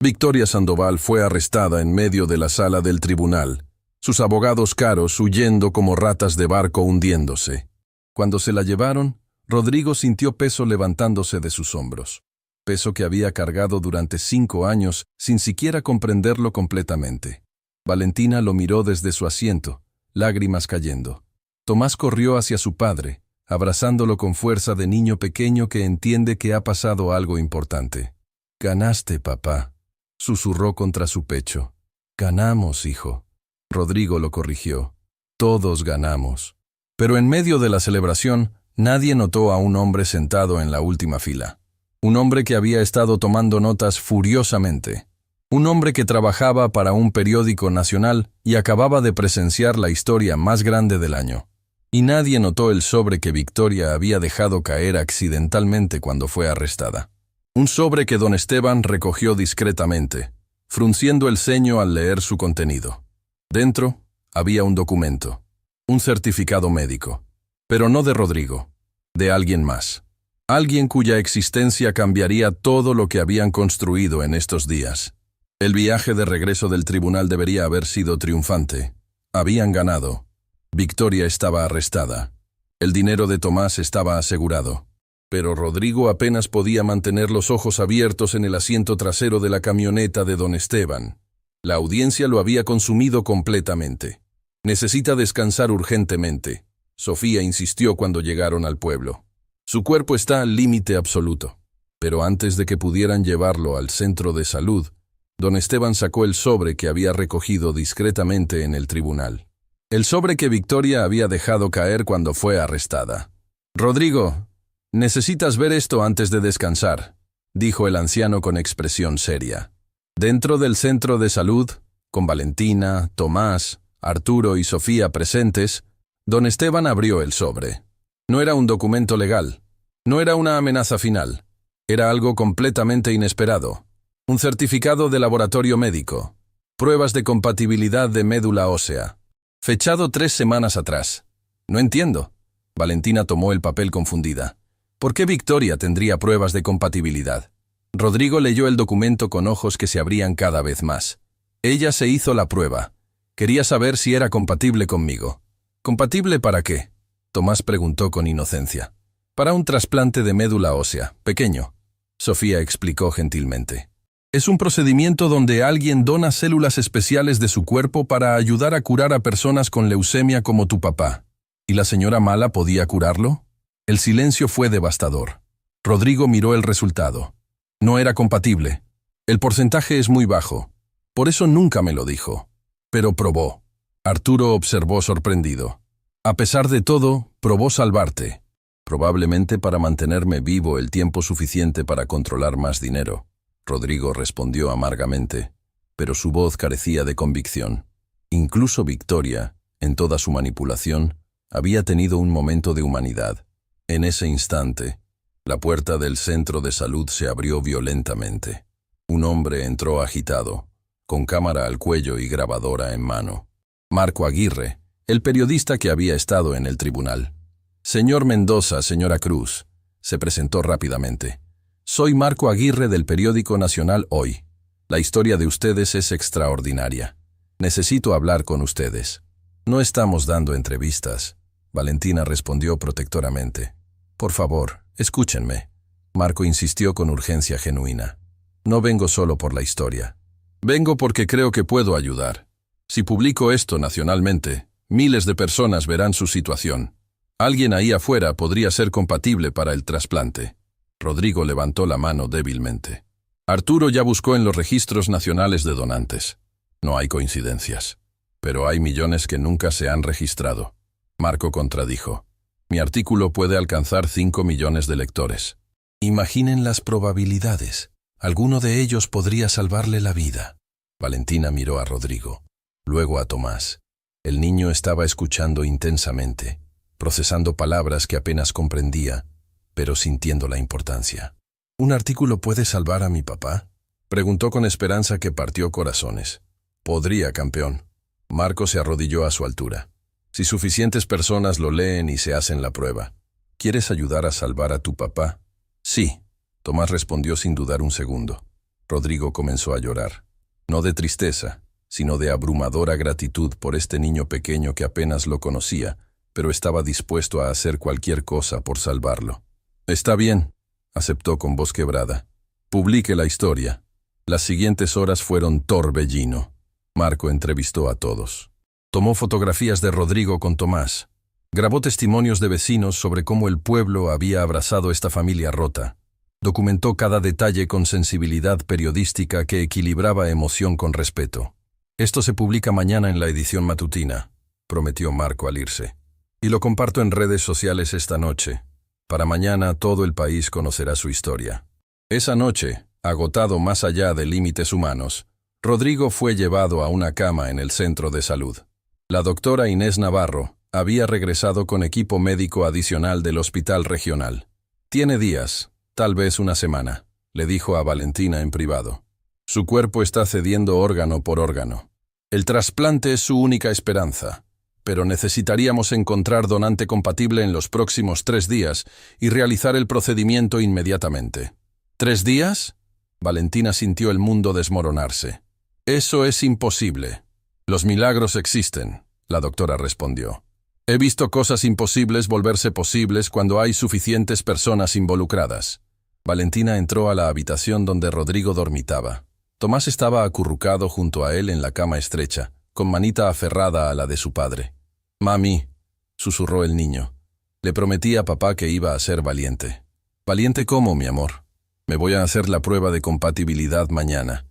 Victoria Sandoval fue arrestada en medio de la sala del tribunal, sus abogados caros huyendo como ratas de barco hundiéndose. Cuando se la llevaron, Rodrigo sintió peso levantándose de sus hombros. Peso que había cargado durante 5 años sin siquiera comprenderlo completamente. Valentina lo miró desde su asiento, lágrimas cayendo. Tomás corrió hacia su padre, abrazándolo con fuerza de niño pequeño que entiende que ha pasado algo importante. «Ganaste, papá», susurró contra su pecho. «Ganamos, hijo». Rodrigo lo corrigió. «Todos ganamos». Pero en medio de la celebración, nadie notó a un hombre sentado en la última fila. Un hombre que había estado tomando notas furiosamente. Un hombre que trabajaba para un periódico nacional y acababa de presenciar la historia más grande del año. Y nadie notó el sobre que Victoria había dejado caer accidentalmente cuando fue arrestada. Un sobre que don Esteban recogió discretamente, frunciendo el ceño al leer su contenido. Dentro había un documento, un certificado médico, pero no de Rodrigo, de alguien más. Alguien cuya existencia cambiaría todo lo que habían construido en estos días. El viaje de regreso del tribunal debería haber sido triunfante. Habían ganado. Victoria estaba arrestada. El dinero de Tomás estaba asegurado. Pero Rodrigo apenas podía mantener los ojos abiertos en el asiento trasero de la camioneta de don Esteban. La audiencia lo había consumido completamente. Necesita descansar urgentemente, Sofía insistió cuando llegaron al pueblo. Su cuerpo está al límite absoluto. Pero antes de que pudieran llevarlo al centro de salud, don Esteban sacó el sobre que había recogido discretamente en el tribunal. El sobre que Victoria había dejado caer cuando fue arrestada. «Rodrigo, necesitas ver esto antes de descansar», dijo el anciano con expresión seria. Dentro del centro de salud, con Valentina, Tomás, Arturo y Sofía presentes, don Esteban abrió el sobre. No era un documento legal. No era una amenaza final. Era algo completamente inesperado. Un certificado de laboratorio médico. Pruebas de compatibilidad de médula ósea. Fechado 3 semanas atrás. No entiendo. Valentina tomó el papel confundida. ¿Por qué Victoria tendría pruebas de compatibilidad? Rodrigo leyó el documento con ojos que se abrían cada vez más. Ella se hizo la prueba. Quería saber si era compatible conmigo. ¿Compatible para qué?, Tomás preguntó con inocencia. Para un trasplante de médula ósea, pequeño. Sofía explicó gentilmente. Es un procedimiento donde alguien dona células especiales de su cuerpo para ayudar a curar a personas con leucemia como tu papá. ¿Y la señora Mala podía curarlo? El silencio fue devastador. Rodrigo miró el resultado. No era compatible. El porcentaje es muy bajo. Por eso nunca me lo dijo. Pero probó. Arturo observó sorprendido. A pesar de todo, probó salvarte. Probablemente para mantenerme vivo el tiempo suficiente para controlar más dinero. Rodrigo respondió amargamente, pero su voz carecía de convicción. Incluso Victoria, en toda su manipulación, había tenido un momento de humanidad. En ese instante, la puerta del centro de salud se abrió violentamente. Un hombre entró agitado, con cámara al cuello y grabadora en mano. Marco Aguirre, el periodista que había estado en el tribunal. Señor Mendoza, señora Cruz, se presentó rápidamente. Soy Marco Aguirre del periódico Nacional Hoy. La historia de ustedes es extraordinaria. Necesito hablar con ustedes. No estamos dando entrevistas. Valentina respondió protectoramente. Por favor, escúchenme. Marco insistió con urgencia genuina. No vengo solo por la historia. Vengo porque creo que puedo ayudar. Si publico esto nacionalmente, miles de personas verán su situación. Alguien ahí afuera podría ser compatible para el trasplante. Rodrigo levantó la mano débilmente. Arturo ya buscó en los registros nacionales de donantes. No hay coincidencias. Pero hay millones que nunca se han registrado. Marco contradijo. Mi artículo puede alcanzar 5 millones de lectores. Imaginen las probabilidades. Alguno de ellos podría salvarle la vida. Valentina miró a Rodrigo, luego a Tomás. El niño estaba escuchando intensamente, procesando palabras que apenas comprendía, pero sintiendo la importancia. ¿Un artículo puede salvar a mi papá?, preguntó con esperanza que partió corazones. Podría, campeón. Marco se arrodilló a su altura. Si suficientes personas lo leen y se hacen la prueba. ¿Quieres ayudar a salvar a tu papá? Sí. Tomás respondió sin dudar un segundo. Rodrigo comenzó a llorar. No de tristeza, sino de abrumadora gratitud por este niño pequeño que apenas lo conocía, pero estaba dispuesto a hacer cualquier cosa por salvarlo. Está bien, aceptó con voz quebrada. Publique la historia. Las siguientes horas fueron torbellino. Marco entrevistó a todos. Tomó fotografías de Rodrigo con Tomás. Grabó testimonios de vecinos sobre cómo el pueblo había abrazado esta familia rota. Documentó cada detalle con sensibilidad periodística que equilibraba emoción con respeto. Esto se publica mañana en la edición matutina, prometió Marco al irse. Y lo comparto en redes sociales esta noche. Para mañana todo el país conocerá su historia. Esa noche, agotado más allá de límites humanos, Rodrigo fue llevado a una cama en el centro de salud. La doctora Inés Navarro había regresado con equipo médico adicional del hospital regional. Tiene días, tal vez una semana, le dijo a Valentina en privado. Su cuerpo está cediendo órgano por órgano. El trasplante es su única esperanza, pero necesitaríamos encontrar donante compatible en los próximos 3 días y realizar el procedimiento inmediatamente. ¿3 días? Valentina sintió el mundo desmoronarse. Eso es imposible. Los milagros existen, la doctora respondió. He visto cosas imposibles volverse posibles cuando hay suficientes personas involucradas. Valentina entró a la habitación donde Rodrigo dormitaba. Tomás estaba acurrucado junto a él en la cama estrecha, con manita aferrada a la de su padre. «Mami», susurró el niño. «Le prometí a papá que iba a ser valiente». «¿Valiente cómo, mi amor?» «Me voy a hacer la prueba de compatibilidad mañana.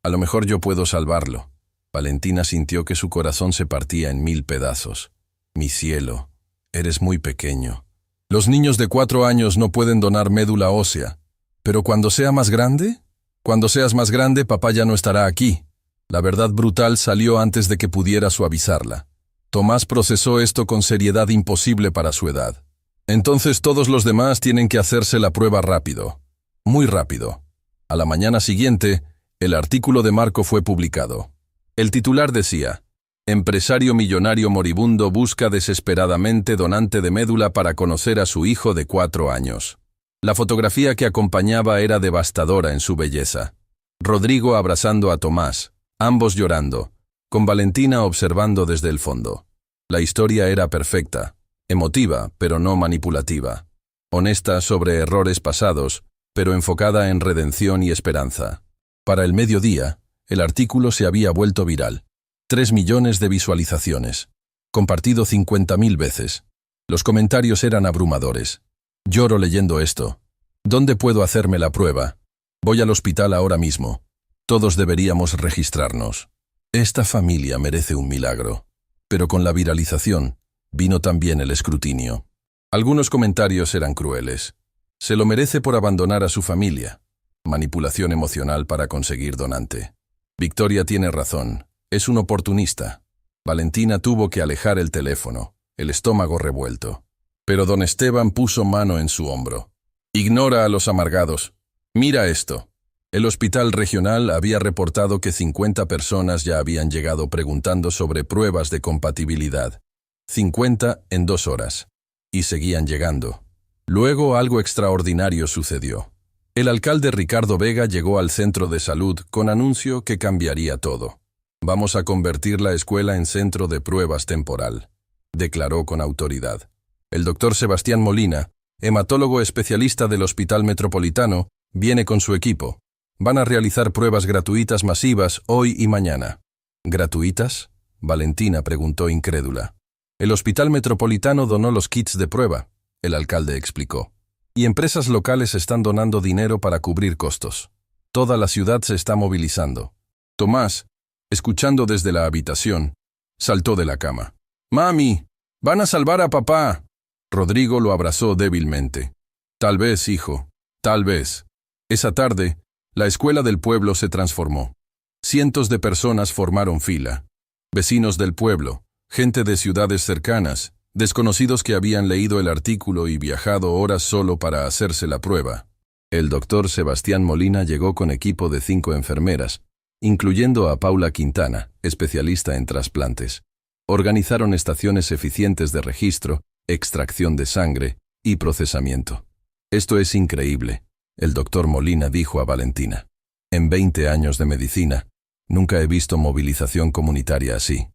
A lo mejor yo puedo salvarlo». Valentina sintió que su corazón se partía en 1000 pedazos. «Mi cielo, eres muy pequeño. Los niños de 4 años no pueden donar médula ósea. ¿Pero cuando sea más grande? Cuando seas más grande, papá ya no estará aquí». La verdad brutal salió antes de que pudiera suavizarla. Tomás procesó esto con seriedad imposible para su edad. Entonces todos los demás tienen que hacerse la prueba rápido. Muy rápido. A la mañana siguiente, el artículo de Marco fue publicado. El titular decía: «Empresario millonario moribundo busca desesperadamente donante de médula para conocer a su hijo de 4 años». La fotografía que acompañaba era devastadora en su belleza. Rodrigo abrazando a Tomás, ambos llorando, con Valentina observando desde el fondo. La historia era perfecta, emotiva, pero no manipulativa. Honesta sobre errores pasados, pero enfocada en redención y esperanza. Para el mediodía, el artículo se había vuelto viral. 3 millones de visualizaciones. Compartido 50.000 veces. Los comentarios eran abrumadores. «Lloro leyendo esto. ¿Dónde puedo hacerme la prueba? Voy al hospital ahora mismo. Todos deberíamos registrarnos. Esta familia merece un milagro. Pero con la viralización, vino también el escrutinio. Algunos comentarios eran crueles. Se lo merece por abandonar a su familia. Manipulación emocional para conseguir donante. Victoria tiene razón. Es un oportunista. Valentina tuvo que alejar el teléfono, el estómago revuelto. Pero don Esteban puso mano en su hombro. Ignora a los amargados. Mira esto. El hospital regional había reportado que 50 personas ya habían llegado preguntando sobre pruebas de compatibilidad. 50 en 2 horas. Y seguían llegando. Luego algo extraordinario sucedió. El alcalde Ricardo Vega llegó al centro de salud con anuncio que cambiaría todo. Vamos a convertir la escuela en centro de pruebas temporal, declaró con autoridad. El doctor Sebastián Molina, hematólogo especialista del Hospital Metropolitano, viene con su equipo. Van a realizar pruebas gratuitas masivas hoy y mañana. ¿Gratuitas? Valentina preguntó incrédula. El Hospital Metropolitano donó los kits de prueba, el alcalde explicó. Y empresas locales están donando dinero para cubrir costos. Toda la ciudad se está movilizando. Tomás, escuchando desde la habitación, saltó de la cama. «¡Mami! ¡Van a salvar a papá!». Rodrigo lo abrazó débilmente. «Tal vez, hijo, tal vez». Esa tarde, la escuela del pueblo se transformó. Cientos de personas formaron fila. Vecinos del pueblo, gente de ciudades cercanas, desconocidos que habían leído el artículo y viajado horas solo para hacerse la prueba. El doctor Sebastián Molina llegó con equipo de 5 enfermeras, incluyendo a Paula Quintana, especialista en trasplantes. Organizaron estaciones eficientes de registro, extracción de sangre y procesamiento. «Esto es increíble», el doctor Molina dijo a Valentina. «En 20 años de medicina, nunca he visto movilización comunitaria así».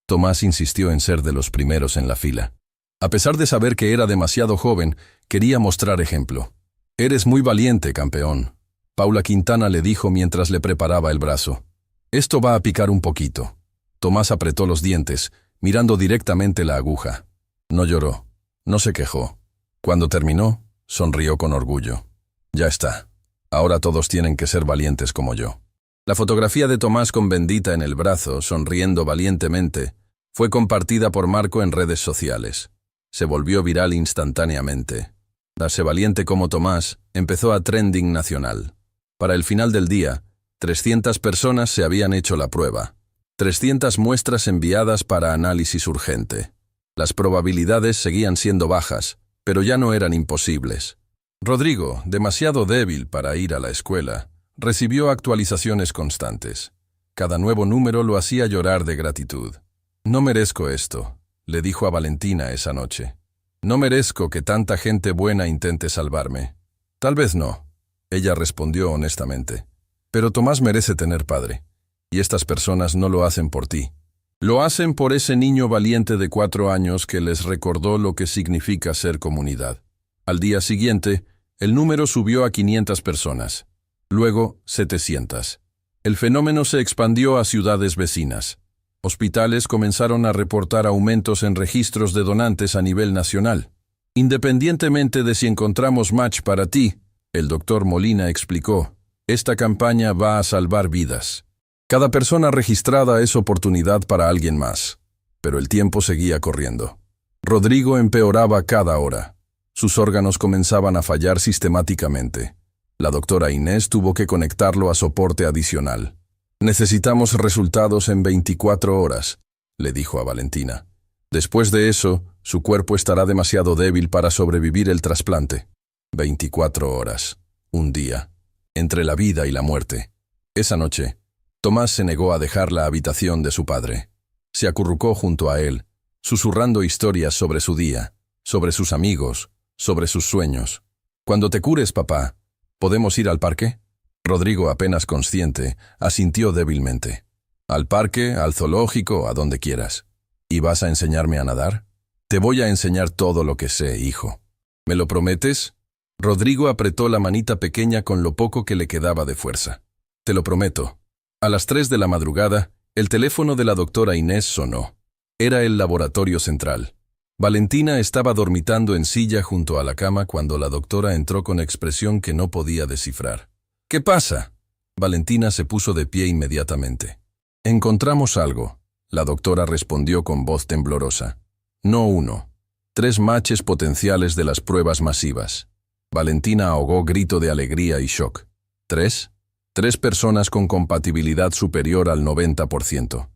Tomás insistió en ser de los primeros en la fila. A pesar de saber que era demasiado joven, quería mostrar ejemplo. «Eres muy valiente, campeón», Paula Quintana le dijo mientras le preparaba el brazo. «Esto va a picar un poquito». Tomás apretó los dientes, mirando directamente la aguja. No lloró, no se quejó. Cuando terminó, sonrió con orgullo. «Ya está. Ahora todos tienen que ser valientes como yo». La fotografía de Tomás con Bendita en el brazo, sonriendo valientemente, fue compartida por Marco en redes sociales. Se volvió viral instantáneamente. Darse valiente como Tomás empezó a trending nacional. Para el final del día, 300 personas se habían hecho la prueba. 300 muestras enviadas para análisis urgente. Las probabilidades seguían siendo bajas, pero ya no eran imposibles. Rodrigo, demasiado débil para ir a la escuela, recibió actualizaciones constantes. Cada nuevo número lo hacía llorar de gratitud. «No merezco esto», le dijo a Valentina esa noche. «No merezco que tanta gente buena intente salvarme». «Tal vez no», ella respondió honestamente. «Pero Tomás merece tener padre. Y estas personas no lo hacen por ti. Lo hacen por ese niño valiente de 4 años que les recordó lo que significa ser comunidad». Al día siguiente, el número subió a 500 personas. Luego, 700. El fenómeno se expandió a ciudades vecinas. Hospitales comenzaron a reportar aumentos en registros de donantes a nivel nacional. «Independientemente de si encontramos match para ti», el doctor Molina explicó, «esta campaña va a salvar vidas. Cada persona registrada es oportunidad para alguien más». Pero el tiempo seguía corriendo. Rodrigo empeoraba cada hora. Sus órganos comenzaban a fallar sistemáticamente. La doctora Inés tuvo que conectarlo a soporte adicional. «Necesitamos resultados en 24 horas», le dijo a Valentina. «Después de eso, su cuerpo estará demasiado débil para sobrevivir el trasplante». 24 horas. Un día. Entre la vida y la muerte. Esa noche, Tomás se negó a dejar la habitación de su padre. Se acurrucó junto a él, susurrando historias sobre su día, sobre sus amigos, sobre sus sueños. «Cuando te cures, papá, ¿podemos ir al parque?». Rodrigo, apenas consciente, asintió débilmente. «Al parque, al zoológico, a donde quieras». «¿Y vas a enseñarme a nadar?». «Te voy a enseñar todo lo que sé, hijo». «¿Me lo prometes?». Rodrigo apretó la manita pequeña con lo poco que le quedaba de fuerza. «Te lo prometo». A las 3 de la madrugada, el teléfono de la doctora Inés sonó. Era el laboratorio central. Valentina estaba dormitando en silla junto a la cama cuando la doctora entró con expresión que no podía descifrar. «¿Qué pasa?». Valentina se puso de pie inmediatamente. «Encontramos algo», la doctora respondió con voz temblorosa. «No uno. 3 matches potenciales de las pruebas masivas». Valentina ahogó grito de alegría y shock. ¿3? 3 personas con compatibilidad superior al 90%.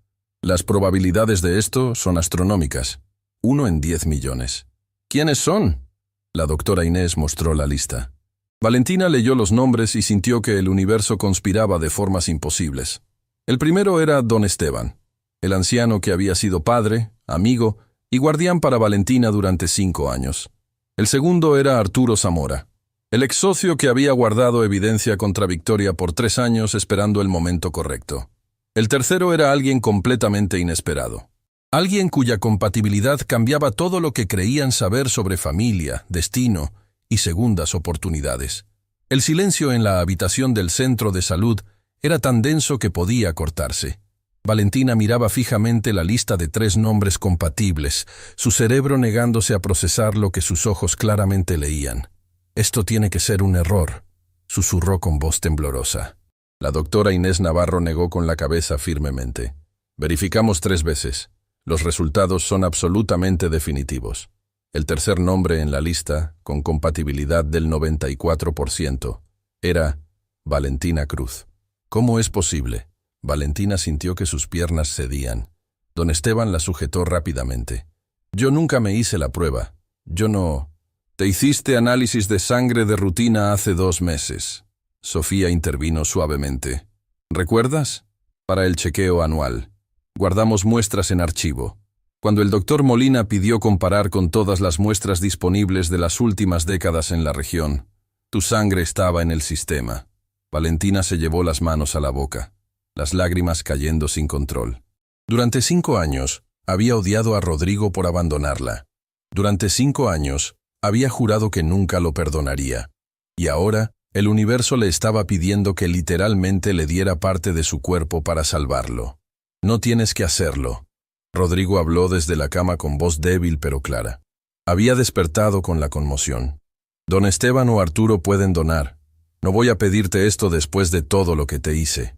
Las probabilidades de esto son astronómicas. 1 en 10 millones. ¿Quiénes son? La doctora Inés mostró la lista. Valentina leyó los nombres y sintió que el universo conspiraba de formas imposibles. El primero era don Esteban, el anciano que había sido padre, amigo y guardián para Valentina durante 5 años. El segundo era Arturo Zamora, el ex socio que había guardado evidencia contra Victoria por 3 años esperando el momento correcto. El tercero era alguien completamente inesperado. Alguien cuya compatibilidad cambiaba todo lo que creían saber sobre familia, destino y segundas oportunidades. El silencio en la habitación del centro de salud era tan denso que podía cortarse. Valentina miraba fijamente la lista de 3 nombres compatibles, su cerebro negándose a procesar lo que sus ojos claramente leían. «Esto tiene que ser un error», susurró con voz temblorosa. La doctora Inés Navarro negó con la cabeza firmemente. «Verificamos 3 veces. Los resultados son absolutamente definitivos. El tercer nombre en la lista, con compatibilidad del 94%, era Valentina Cruz». «¿Cómo es posible?». Valentina sintió que sus piernas cedían. Don Esteban la sujetó rápidamente. «Yo nunca me hice la prueba. Yo no...». «Te hiciste análisis de sangre de rutina hace 2 meses». Sofía intervino suavemente. «¿Recuerdas? Para el chequeo anual. Guardamos muestras en archivo. Cuando el doctor Molina pidió comparar con todas las muestras disponibles de las últimas décadas en la región, tu sangre estaba en el sistema». Valentina se llevó las manos a la boca, las lágrimas cayendo sin control. Durante 5 años, había odiado a Rodrigo por abandonarla. Durante 5 años, había jurado que nunca lo perdonaría. Y ahora, el universo le estaba pidiendo que literalmente le diera parte de su cuerpo para salvarlo. «No tienes que hacerlo». Rodrigo habló desde la cama con voz débil pero clara. Había despertado con la conmoción. «Don Esteban o Arturo pueden donar. No voy a pedirte esto después de todo lo que te hice».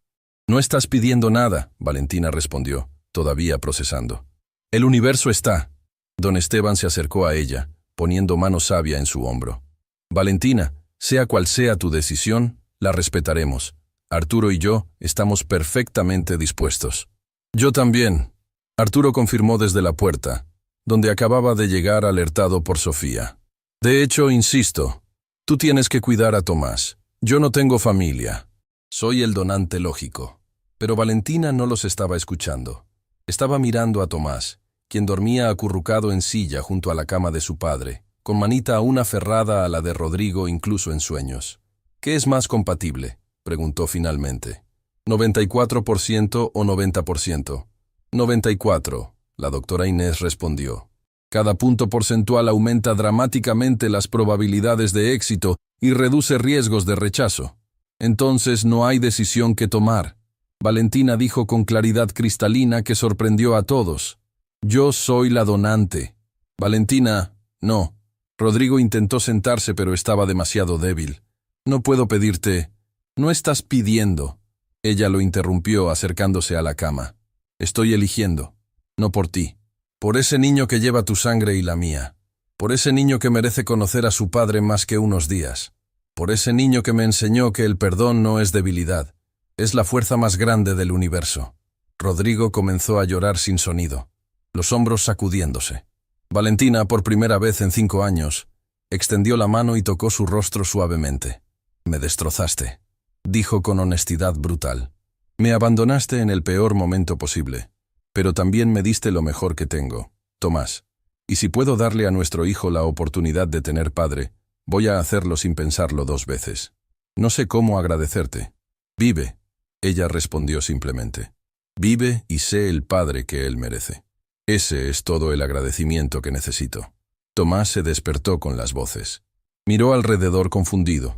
«No estás pidiendo nada», Valentina respondió, todavía procesando. «El universo está». Don Esteban se acercó a ella, poniendo mano sabia en su hombro. «Valentina, sea cual sea tu decisión, la respetaremos. Arturo y yo estamos perfectamente dispuestos». «Yo también», Arturo confirmó desde la puerta, donde acababa de llegar alertado por Sofía. «De hecho, insisto, tú tienes que cuidar a Tomás. Yo no tengo familia. Soy el donante lógico». Pero Valentina no los estaba escuchando. Estaba mirando a Tomás, quien dormía acurrucado en silla junto a la cama de su padre, con manita aún aferrada a la de Rodrigo incluso en sueños. «¿Qué es más compatible?», preguntó finalmente. «¿94% o 90%? 94, la doctora Inés respondió. «Cada punto porcentual aumenta dramáticamente las probabilidades de éxito y reduce riesgos de rechazo. Entonces no hay decisión que tomar». Valentina dijo con claridad cristalina que sorprendió a todos. «Yo soy la donante». «Valentina, no». Rodrigo intentó sentarse pero estaba demasiado débil. «No puedo pedirte». «No estás pidiendo». Ella lo interrumpió acercándose a la cama. «Estoy eligiendo. No por ti. Por ese niño que lleva tu sangre y la mía. Por ese niño que merece conocer a su padre más que unos días. Por ese niño que me enseñó que el perdón no es debilidad. Es la fuerza más grande del universo». Rodrigo comenzó a llorar sin sonido, los hombros sacudiéndose. Valentina, por primera vez en 5 años, extendió la mano y tocó su rostro suavemente. «Me destrozaste», dijo con honestidad brutal. «Me abandonaste en el peor momento posible, pero también me diste lo mejor que tengo, Tomás. Y si puedo darle a nuestro hijo la oportunidad de tener padre, voy a hacerlo sin pensarlo 2 veces. No sé cómo agradecerte». «Vive», ella respondió simplemente. «Vive y sé el padre que él merece. Ese es todo el agradecimiento que necesito». Tomás se despertó con las voces. Miró alrededor confundido.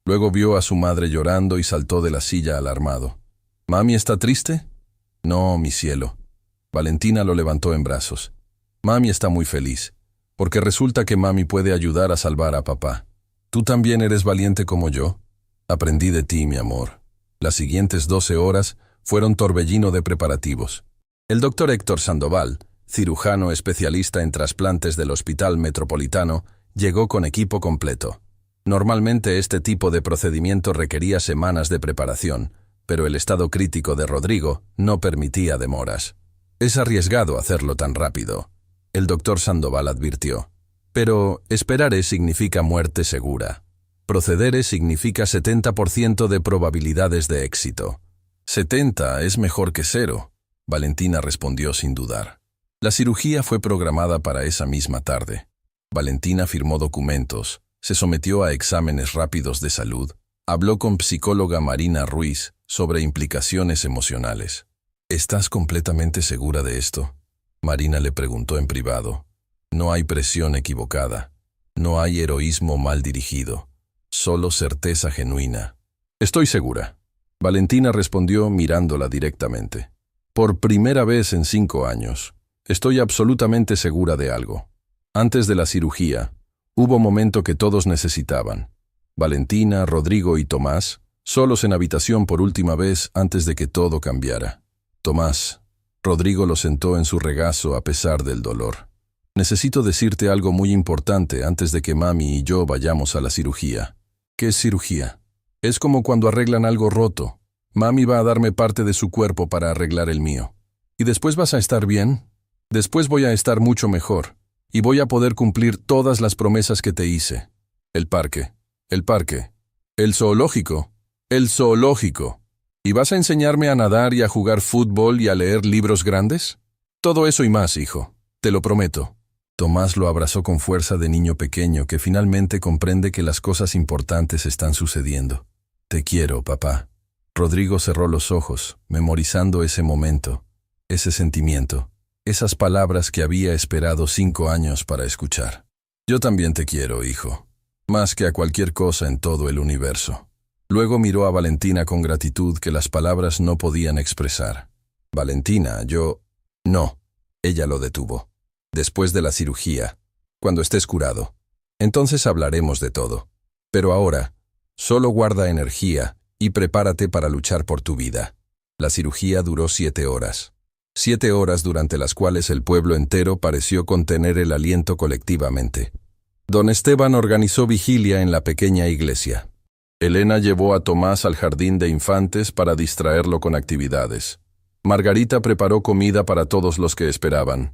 Luego vio a su madre llorando y saltó de la silla alarmado. «¿Mami está triste?» «No, mi cielo». Valentina lo levantó en brazos. «Mami está muy feliz. porque resulta que mami puede ayudar a salvar a papá. ¿Tú también eres valiente como yo? Aprendí de ti, mi amor. Las siguientes 12 horas fueron torbellino de preparativos. El doctor Héctor Sandoval, cirujano especialista en trasplantes del Hospital Metropolitano, llegó con equipo completo. Normalmente este tipo de procedimiento requería semanas de preparación, pero el estado crítico de Rodrigo no permitía demoras. Es arriesgado hacerlo tan rápido, el doctor Sandoval advirtió. Pero esperare significa muerte segura. Procedere significa 70% de probabilidades de éxito. 70 es mejor que 0, Valentina respondió sin dudar. La cirugía fue programada para esa misma tarde. Valentina firmó documentos, se sometió a exámenes rápidos de salud, habló con psicóloga Marina Ruiz sobre implicaciones emocionales. ¿Estás completamente segura de esto?, Marina le preguntó en privado. No hay presión equivocada, no hay heroísmo mal dirigido, solo certeza genuina. Estoy segura, Valentina respondió mirándola directamente. Por primera vez en 5 años, estoy absolutamente segura de algo. Antes de la cirugía, hubo momento que todos necesitaban. Valentina, Rodrigo y Tomás, solos en habitación por última vez antes de que todo cambiara. Tomás, Rodrigo lo sentó en su regazo a pesar del dolor. Necesito decirte algo muy importante antes de que mami y yo vayamos a la cirugía. ¿Qué es cirugía? Es como cuando arreglan algo roto. Mami va a darme parte de su cuerpo para arreglar el mío. ¿Y después vas a estar bien? Después voy a estar mucho mejor. Y voy a poder cumplir todas las promesas que te hice. El parque. El zoológico. ¿Y vas a enseñarme a nadar y a jugar fútbol y a leer libros grandes? Todo eso y más, hijo. Te lo prometo. Tomás lo abrazó con fuerza de niño pequeño que finalmente comprende que las cosas importantes están sucediendo. Te quiero, papá. Rodrigo cerró los ojos, memorizando ese momento, ese sentimiento, esas palabras que había esperado 5 años para escuchar. Yo también te quiero, hijo, más que a cualquier cosa en todo el universo. Luego miró a Valentina con gratitud que las palabras no podían expresar. Valentina, No, ella lo detuvo. Después de la cirugía, cuando estés curado, entonces hablaremos de todo. Pero ahora, solo guarda energía y prepárate para luchar por tu vida. La cirugía duró 7 horas. 7 horas durante las cuales el pueblo entero pareció contener el aliento colectivamente. Don Esteban organizó vigilia en la pequeña iglesia. Elena llevó a Tomás al jardín de infantes para distraerlo con actividades. Margarita preparó comida para todos los que esperaban.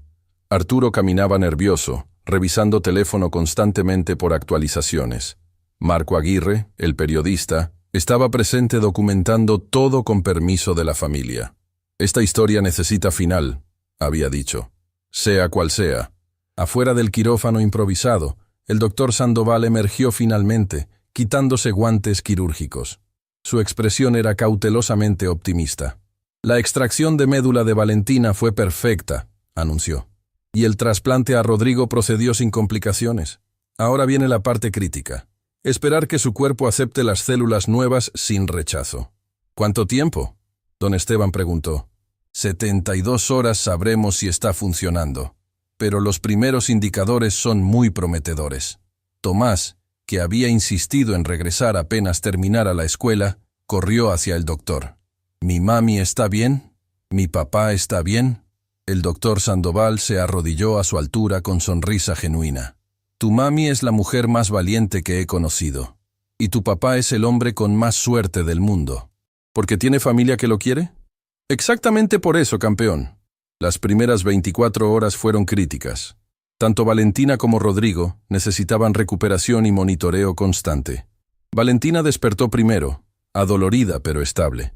Arturo caminaba nervioso, revisando teléfono constantemente por actualizaciones. Marco Aguirre, el periodista, estaba presente documentando todo con permiso de la familia. Esta historia necesita final, había dicho. Sea cual sea. Afuera del quirófano improvisado, el doctor Sandoval emergió finalmente, quitándose guantes quirúrgicos. Su expresión era cautelosamente optimista. La extracción de médula de Valentina fue perfecta, anunció. Y el trasplante a Rodrigo procedió sin complicaciones. Ahora viene la parte crítica. Esperar que su cuerpo acepte las células nuevas sin rechazo. ¿Cuánto tiempo?, don Esteban preguntó. 72 horas sabremos si está funcionando. Pero los primeros indicadores son muy prometedores. Tomás, que había insistido en regresar apenas terminara la escuela, corrió hacia el doctor. ¿Mi mami está bien? ¿Mi papá está bien? El doctor Sandoval se arrodilló a su altura con sonrisa genuina. Tu mami es la mujer más valiente que he conocido. Y tu papá es el hombre con más suerte del mundo. ¿Porque tiene familia que lo quiere? Exactamente por eso, campeón. Las primeras 24 horas fueron críticas. Tanto Valentina como Rodrigo necesitaban recuperación y monitoreo constante. Valentina despertó primero, adolorida pero estable.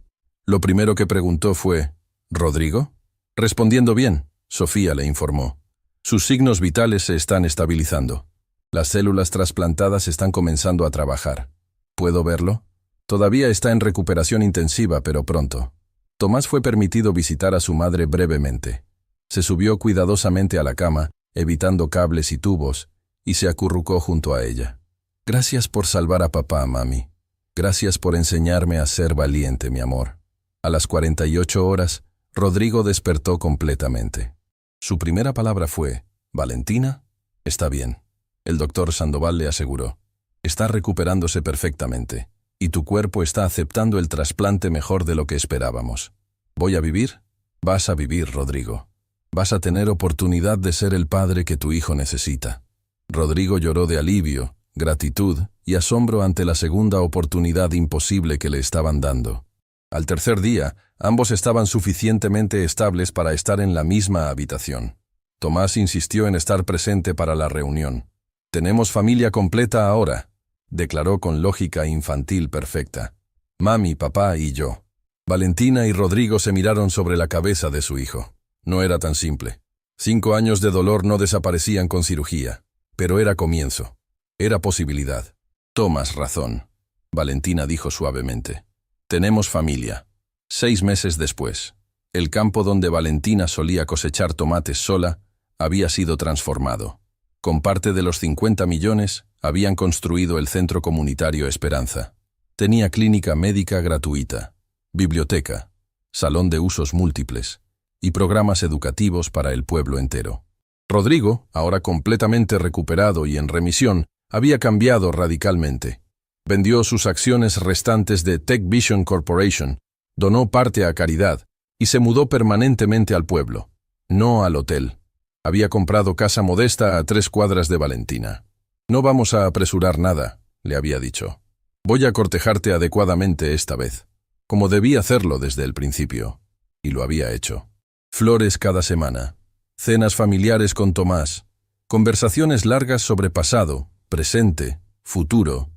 Lo primero que preguntó fue, ¿Rodrigo? Respondiendo bien, Sofía le informó. Sus signos vitales se están estabilizando. Las células trasplantadas están comenzando a trabajar. ¿Puedo verlo? Todavía está en recuperación intensiva, pero pronto. Tomás fue permitido visitar a su madre brevemente. Se subió cuidadosamente a la cama, evitando cables y tubos, y se acurrucó junto a ella. Gracias por salvar a papá, mami. Gracias por enseñarme a ser valiente, mi amor. A las 48 horas, Rodrigo despertó completamente. Su primera palabra fue, ¿Valentina? Está bien. El doctor Sandoval le aseguró. Está recuperándose perfectamente, y tu cuerpo está aceptando el trasplante mejor de lo que esperábamos. ¿Voy a vivir? Vas a vivir, Rodrigo. Vas a tener oportunidad de ser el padre que tu hijo necesita. Rodrigo lloró de alivio, gratitud y asombro ante la segunda oportunidad imposible que le estaban dando. Al tercer día, ambos estaban suficientemente estables para estar en la misma habitación. Tomás insistió en estar presente para la reunión. «Tenemos familia completa ahora», declaró con lógica infantil perfecta. «Mami, papá y yo». Valentina y Rodrigo se miraron sobre la cabeza de su hijo. No era tan simple. 5 años de dolor no desaparecían con cirugía, pero era comienzo. Era posibilidad. «Tomas razón», Valentina dijo suavemente. «Tenemos familia». 6 meses después, el campo donde Valentina solía cosechar tomates sola había sido transformado. Con parte de los 50 millones, habían construido el Centro Comunitario Esperanza. Tenía clínica médica gratuita, biblioteca, salón de usos múltiples y programas educativos para el pueblo entero. Rodrigo, ahora completamente recuperado y en remisión, había cambiado radicalmente. Vendió sus acciones restantes de Tech Vision Corporation, donó parte a caridad y se mudó permanentemente al pueblo, no al hotel. Había comprado casa modesta a 3 cuadras de Valentina. «No vamos a apresurar nada», le había dicho. «Voy a cortejarte adecuadamente esta vez, como debí hacerlo desde el principio». Y lo había hecho. Flores cada semana, cenas familiares con Tomás, conversaciones largas sobre pasado, presente, futuro,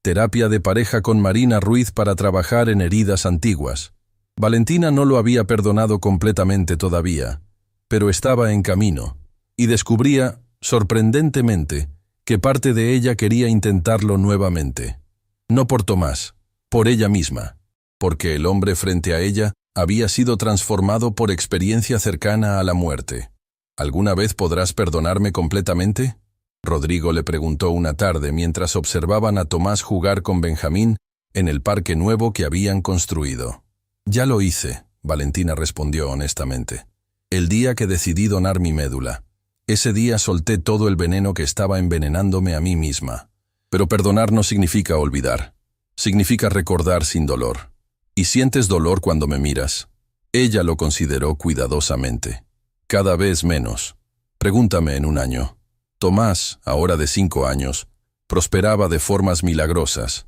terapia de pareja con Marina Ruiz para trabajar en heridas antiguas. Valentina no lo había perdonado completamente todavía, pero estaba en camino, y descubría, sorprendentemente, que parte de ella quería intentarlo nuevamente. No por Tomás, por ella misma, porque el hombre frente a ella había sido transformado por experiencia cercana a la muerte. «¿Alguna vez podrás perdonarme completamente?», Rodrigo le preguntó una tarde mientras observaban a Tomás jugar con Benjamín en el parque nuevo que habían construido. «Ya lo hice», Valentina respondió honestamente. «El día que decidí donar mi médula. Ese día solté todo el veneno que estaba envenenándome a mí misma. Pero perdonar no significa olvidar. Significa recordar sin dolor. ¿Y sientes dolor cuando me miras?». Ella lo consideró cuidadosamente. «Cada vez menos. Pregúntame en un año». Tomás, ahora de 5 años, prosperaba de formas milagrosas.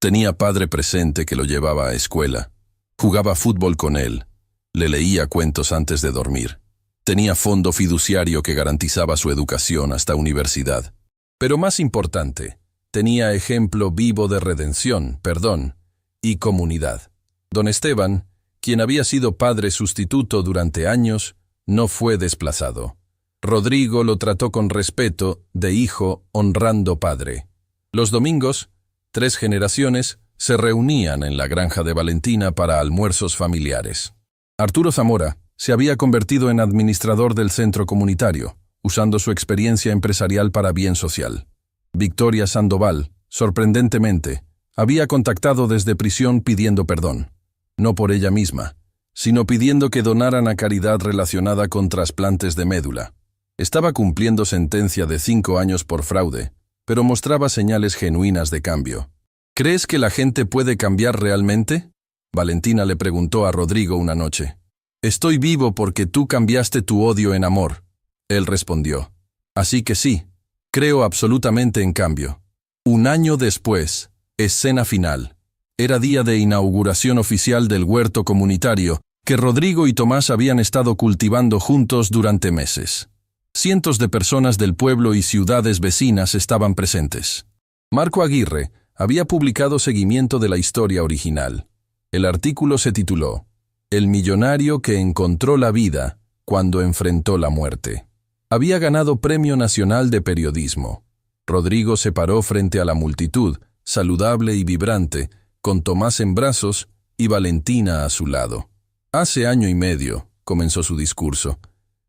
Tenía padre presente que lo llevaba a escuela. Jugaba fútbol con él. Le leía cuentos antes de dormir. Tenía fondo fiduciario que garantizaba su educación hasta universidad. Pero más importante, tenía ejemplo vivo de redención, perdón y comunidad. Don Esteban, quien había sido padre sustituto durante años, no fue desplazado. Rodrigo lo trató con respeto de hijo honrando padre. Los domingos, 3 generaciones se reunían en la granja de Valentina para almuerzos familiares. Arturo Zamora se había convertido en administrador del centro comunitario, usando su experiencia empresarial para bien social. Victoria Sandoval, sorprendentemente, había contactado desde prisión pidiendo perdón, no por ella misma, sino pidiendo que donaran a caridad relacionada con trasplantes de médula. Estaba cumpliendo sentencia de 5 años por fraude, pero mostraba señales genuinas de cambio. «¿Crees que la gente puede cambiar realmente?», Valentina le preguntó a Rodrigo una noche. «Estoy vivo porque tú cambiaste tu odio en amor», él respondió. «Así que sí, creo absolutamente en cambio». 1 año después, escena final. Era día de inauguración oficial del huerto comunitario que Rodrigo y Tomás habían estado cultivando juntos durante meses. Cientos de personas del pueblo y ciudades vecinas estaban presentes. Marco Aguirre había publicado seguimiento de la historia original. El artículo se tituló «El millonario que encontró la vida cuando enfrentó la muerte». Había ganado Premio Nacional de Periodismo. Rodrigo se paró frente a la multitud, saludable y vibrante, con Tomás en brazos y Valentina a su lado. «Hace 1 año y medio», comenzó su discurso.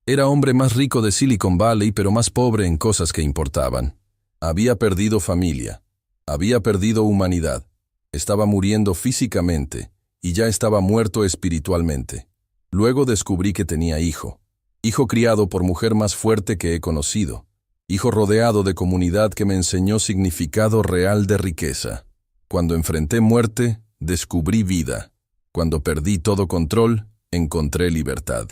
«Era hombre más rico de Silicon Valley, pero más pobre en cosas que importaban. Había perdido familia. Había perdido humanidad. Estaba muriendo físicamente y ya estaba muerto espiritualmente. Luego descubrí que tenía hijo criado por mujer más fuerte que he conocido. hijo rodeado de comunidad que me enseñó significado real de riqueza. Cuando enfrenté muerte, descubrí vida. Cuando perdí todo control, encontré libertad.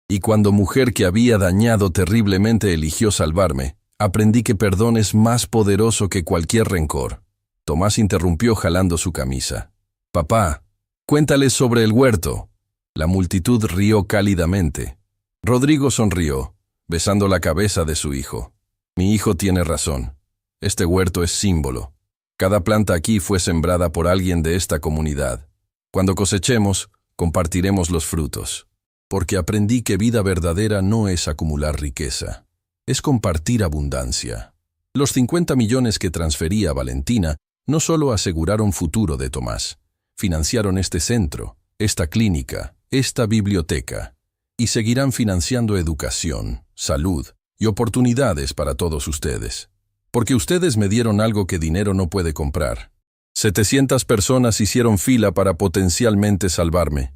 Y cuando mujer que había dañado terriblemente eligió salvarme, aprendí que perdón es más poderoso que cualquier rencor. Tomás interrumpió jalando su camisa. «Papá, cuéntales sobre el huerto». La multitud rió cálidamente. Rodrigo sonrió, besando la cabeza de su hijo. «Mi hijo tiene razón. Este huerto es símbolo. Cada planta aquí fue sembrada por alguien de esta comunidad. Cuando cosechemos, compartiremos los frutos. Porque aprendí que vida verdadera no es acumular riqueza, es compartir abundancia». Los 50 millones que transfería a Valentina no solo aseguraron futuro de Tomás, financiaron este centro, esta clínica, esta biblioteca, y seguirán financiando educación, salud y oportunidades para todos ustedes. Porque ustedes me dieron algo que dinero no puede comprar. 700 personas hicieron fila para potencialmente salvarme.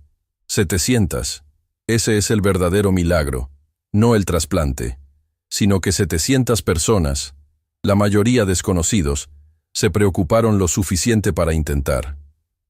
700. Ese es el verdadero milagro, no el trasplante, sino que 700 personas, la mayoría desconocidos, se preocuparon lo suficiente para intentar.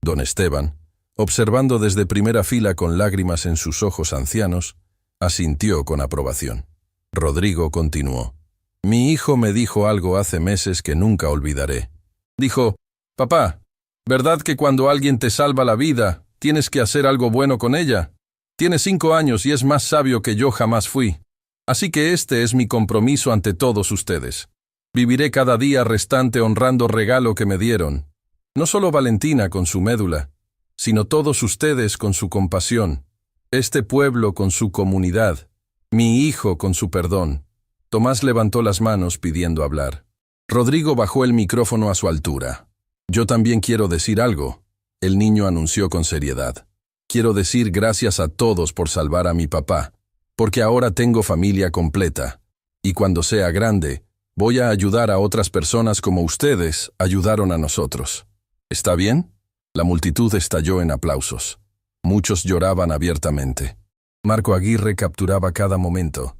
Don Esteban, observando desde primera fila con lágrimas en sus ojos ancianos, asintió con aprobación. Rodrigo continuó. Mi hijo me dijo algo hace meses que nunca olvidaré. Dijo, «Papá, ¿verdad que cuando alguien te salva la vida, tienes que hacer algo bueno con ella? Tiene 5 años y es más sabio que yo jamás fui. Así que este es mi compromiso ante todos ustedes. Viviré cada día restante honrando regalo que me dieron. No solo Valentina con su médula, sino todos ustedes con su compasión, este pueblo con su comunidad, mi hijo con su perdón». Tomás levantó las manos pidiendo hablar. Rodrigo bajó el micrófono a su altura. «Yo también quiero decir algo», el niño anunció con seriedad. «Quiero decir gracias a todos por salvar a mi papá, porque ahora tengo familia completa, y cuando sea grande, voy a ayudar a otras personas como ustedes ayudaron a nosotros. ¿Está bien?». La multitud estalló en aplausos. Muchos lloraban abiertamente. Marco Aguirre capturaba cada momento,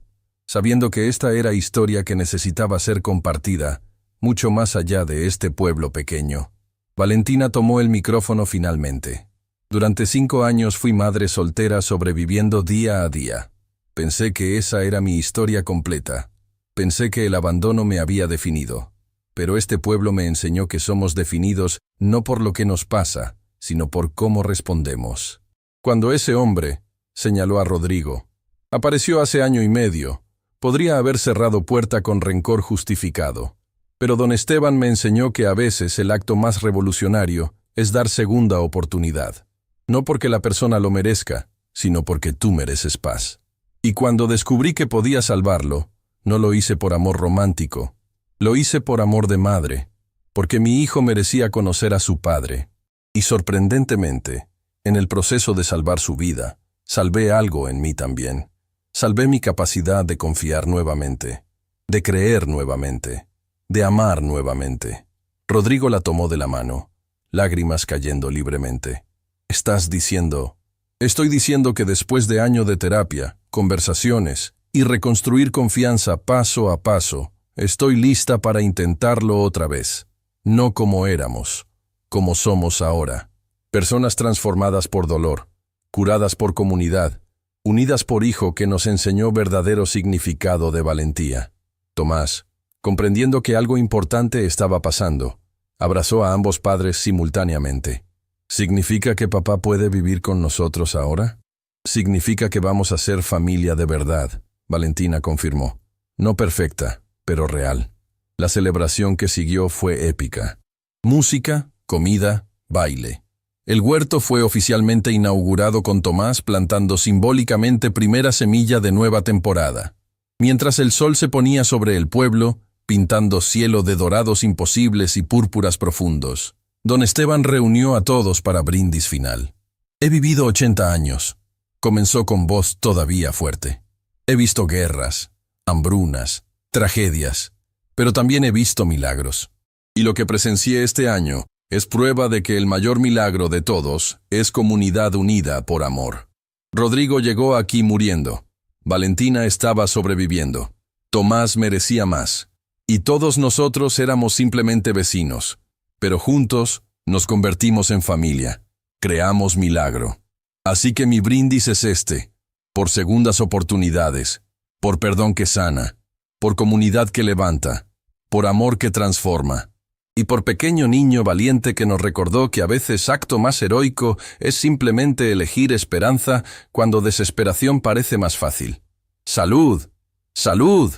sabiendo que esta era historia que necesitaba ser compartida, mucho más allá de este pueblo pequeño. Valentina tomó el micrófono finalmente. «Durante 5 años fui madre soltera sobreviviendo día a día. Pensé que esa era mi historia completa. Pensé que el abandono me había definido. Pero este pueblo me enseñó que somos definidos no por lo que nos pasa, sino por cómo respondemos. Cuando ese hombre», señaló a Rodrigo, «apareció hace 1 año y medio, podría haber cerrado puerta con rencor justificado. Pero don Esteban me enseñó que a veces el acto más revolucionario es dar segunda oportunidad. No porque la persona lo merezca, sino porque tú mereces paz. Y cuando descubrí que podía salvarlo, no lo hice por amor romántico, lo hice por amor de madre, porque mi hijo merecía conocer a su padre. Y sorprendentemente, en el proceso de salvar su vida, salvé algo en mí también. Salvé mi capacidad de confiar nuevamente, de creer nuevamente, de amar nuevamente». Rodrigo la tomó de la mano, lágrimas cayendo libremente. «Estás diciendo...». «Estoy diciendo que después de 1 año de terapia, conversaciones y reconstruir confianza paso a paso, estoy lista para intentarlo otra vez. No como éramos, como somos ahora. Personas transformadas por dolor, curadas por comunidad, unidas por hijo que nos enseñó verdadero significado de valentía». Tomás, comprendiendo que algo importante estaba pasando, abrazó a ambos padres simultáneamente. «¿Significa que papá puede vivir con nosotros ahora?». «Significa que vamos a ser familia de verdad», Valentina confirmó. «No perfecta, pero real». La celebración que siguió fue épica. Música, comida, baile. El huerto fue oficialmente inaugurado con Tomás plantando simbólicamente primera semilla de nueva temporada. Mientras el sol se ponía sobre el pueblo, pintando cielo de dorados imposibles y púrpuras profundos, don Esteban reunió a todos para brindis final. «He vivido 80 años», comenzó con voz todavía fuerte. «He visto guerras, hambrunas, tragedias, pero también he visto milagros. Y lo que presencié este año es prueba de que el mayor milagro de todos es comunidad unida por amor. Rodrigo llegó aquí muriendo. Valentina estaba sobreviviendo. Tomás merecía más, Y todos nosotros éramos simplemente vecinos, pero juntos nos convertimos en familia. Creamos milagro. Así que mi brindis es este, por segundas oportunidades, por perdón que sana, por comunidad que levanta, por amor que transforma, y por pequeño niño valiente que nos recordó que a veces acto más heroico es simplemente elegir esperanza cuando desesperación parece más fácil. ¡Salud! ¡Salud!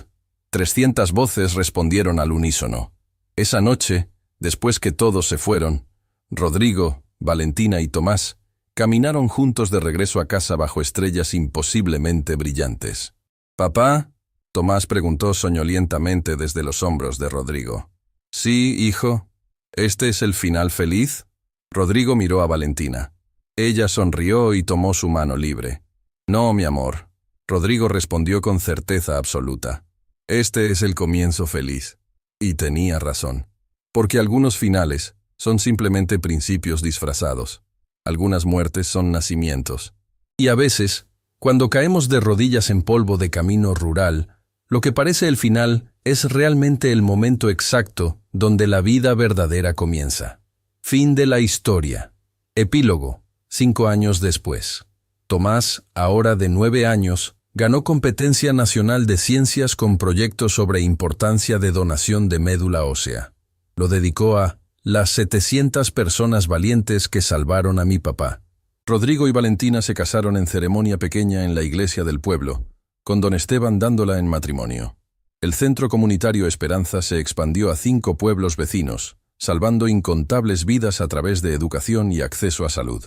300 voces respondieron al unísono. Esa noche, después que todos se fueron, Rodrigo, Valentina y Tomás caminaron juntos de regreso a casa bajo estrellas imposiblemente brillantes. «¿Papá?», Tomás preguntó soñolientamente desde los hombros de Rodrigo. «Sí, hijo. ¿Este es el final feliz?». Rodrigo miró a Valentina. Ella sonrió y tomó su mano libre. «No, mi amor», Rodrigo respondió con certeza absoluta. «Este es el comienzo feliz». Y tenía razón. Porque algunos finales son simplemente principios disfrazados. Algunas muertes son nacimientos. Y a veces, cuando caemos de rodillas en polvo de camino rural, lo que parece el final es realmente el momento exacto donde la vida verdadera comienza. Fin de la historia. Epílogo. 5 años después. Tomás, ahora de 9 años, ganó competencia nacional de ciencias con proyectos sobre importancia de donación de médula ósea. Lo dedicó a las 700 personas valientes que salvaron a mi papá. Rodrigo y Valentina se casaron en ceremonia pequeña en la iglesia del pueblo, con don Esteban dándola en matrimonio. El centro comunitario Esperanza se expandió a 5 pueblos vecinos, salvando incontables vidas a través de educación y acceso a salud.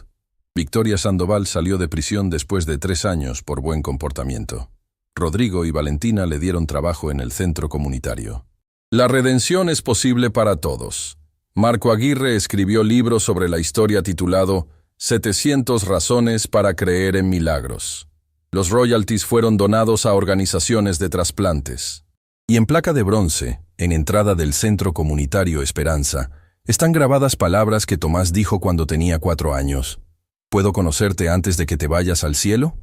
Victoria Sandoval salió de prisión después de 3 años por buen comportamiento. Rodrigo y Valentina le dieron trabajo en el centro comunitario. La redención es posible para todos. Marco Aguirre escribió libros sobre la historia titulado 700 razones para creer en milagros. Los royalties fueron donados a organizaciones de trasplantes. Y en placa de bronce, en entrada del centro comunitario Esperanza, están grabadas palabras que Tomás dijo cuando tenía 4 años. ¿Puedo conocerte antes de que te vayas al cielo?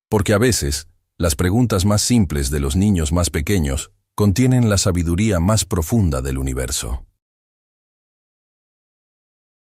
Porque a veces, las preguntas más simples de los niños más pequeños contienen la sabiduría más profunda del universo.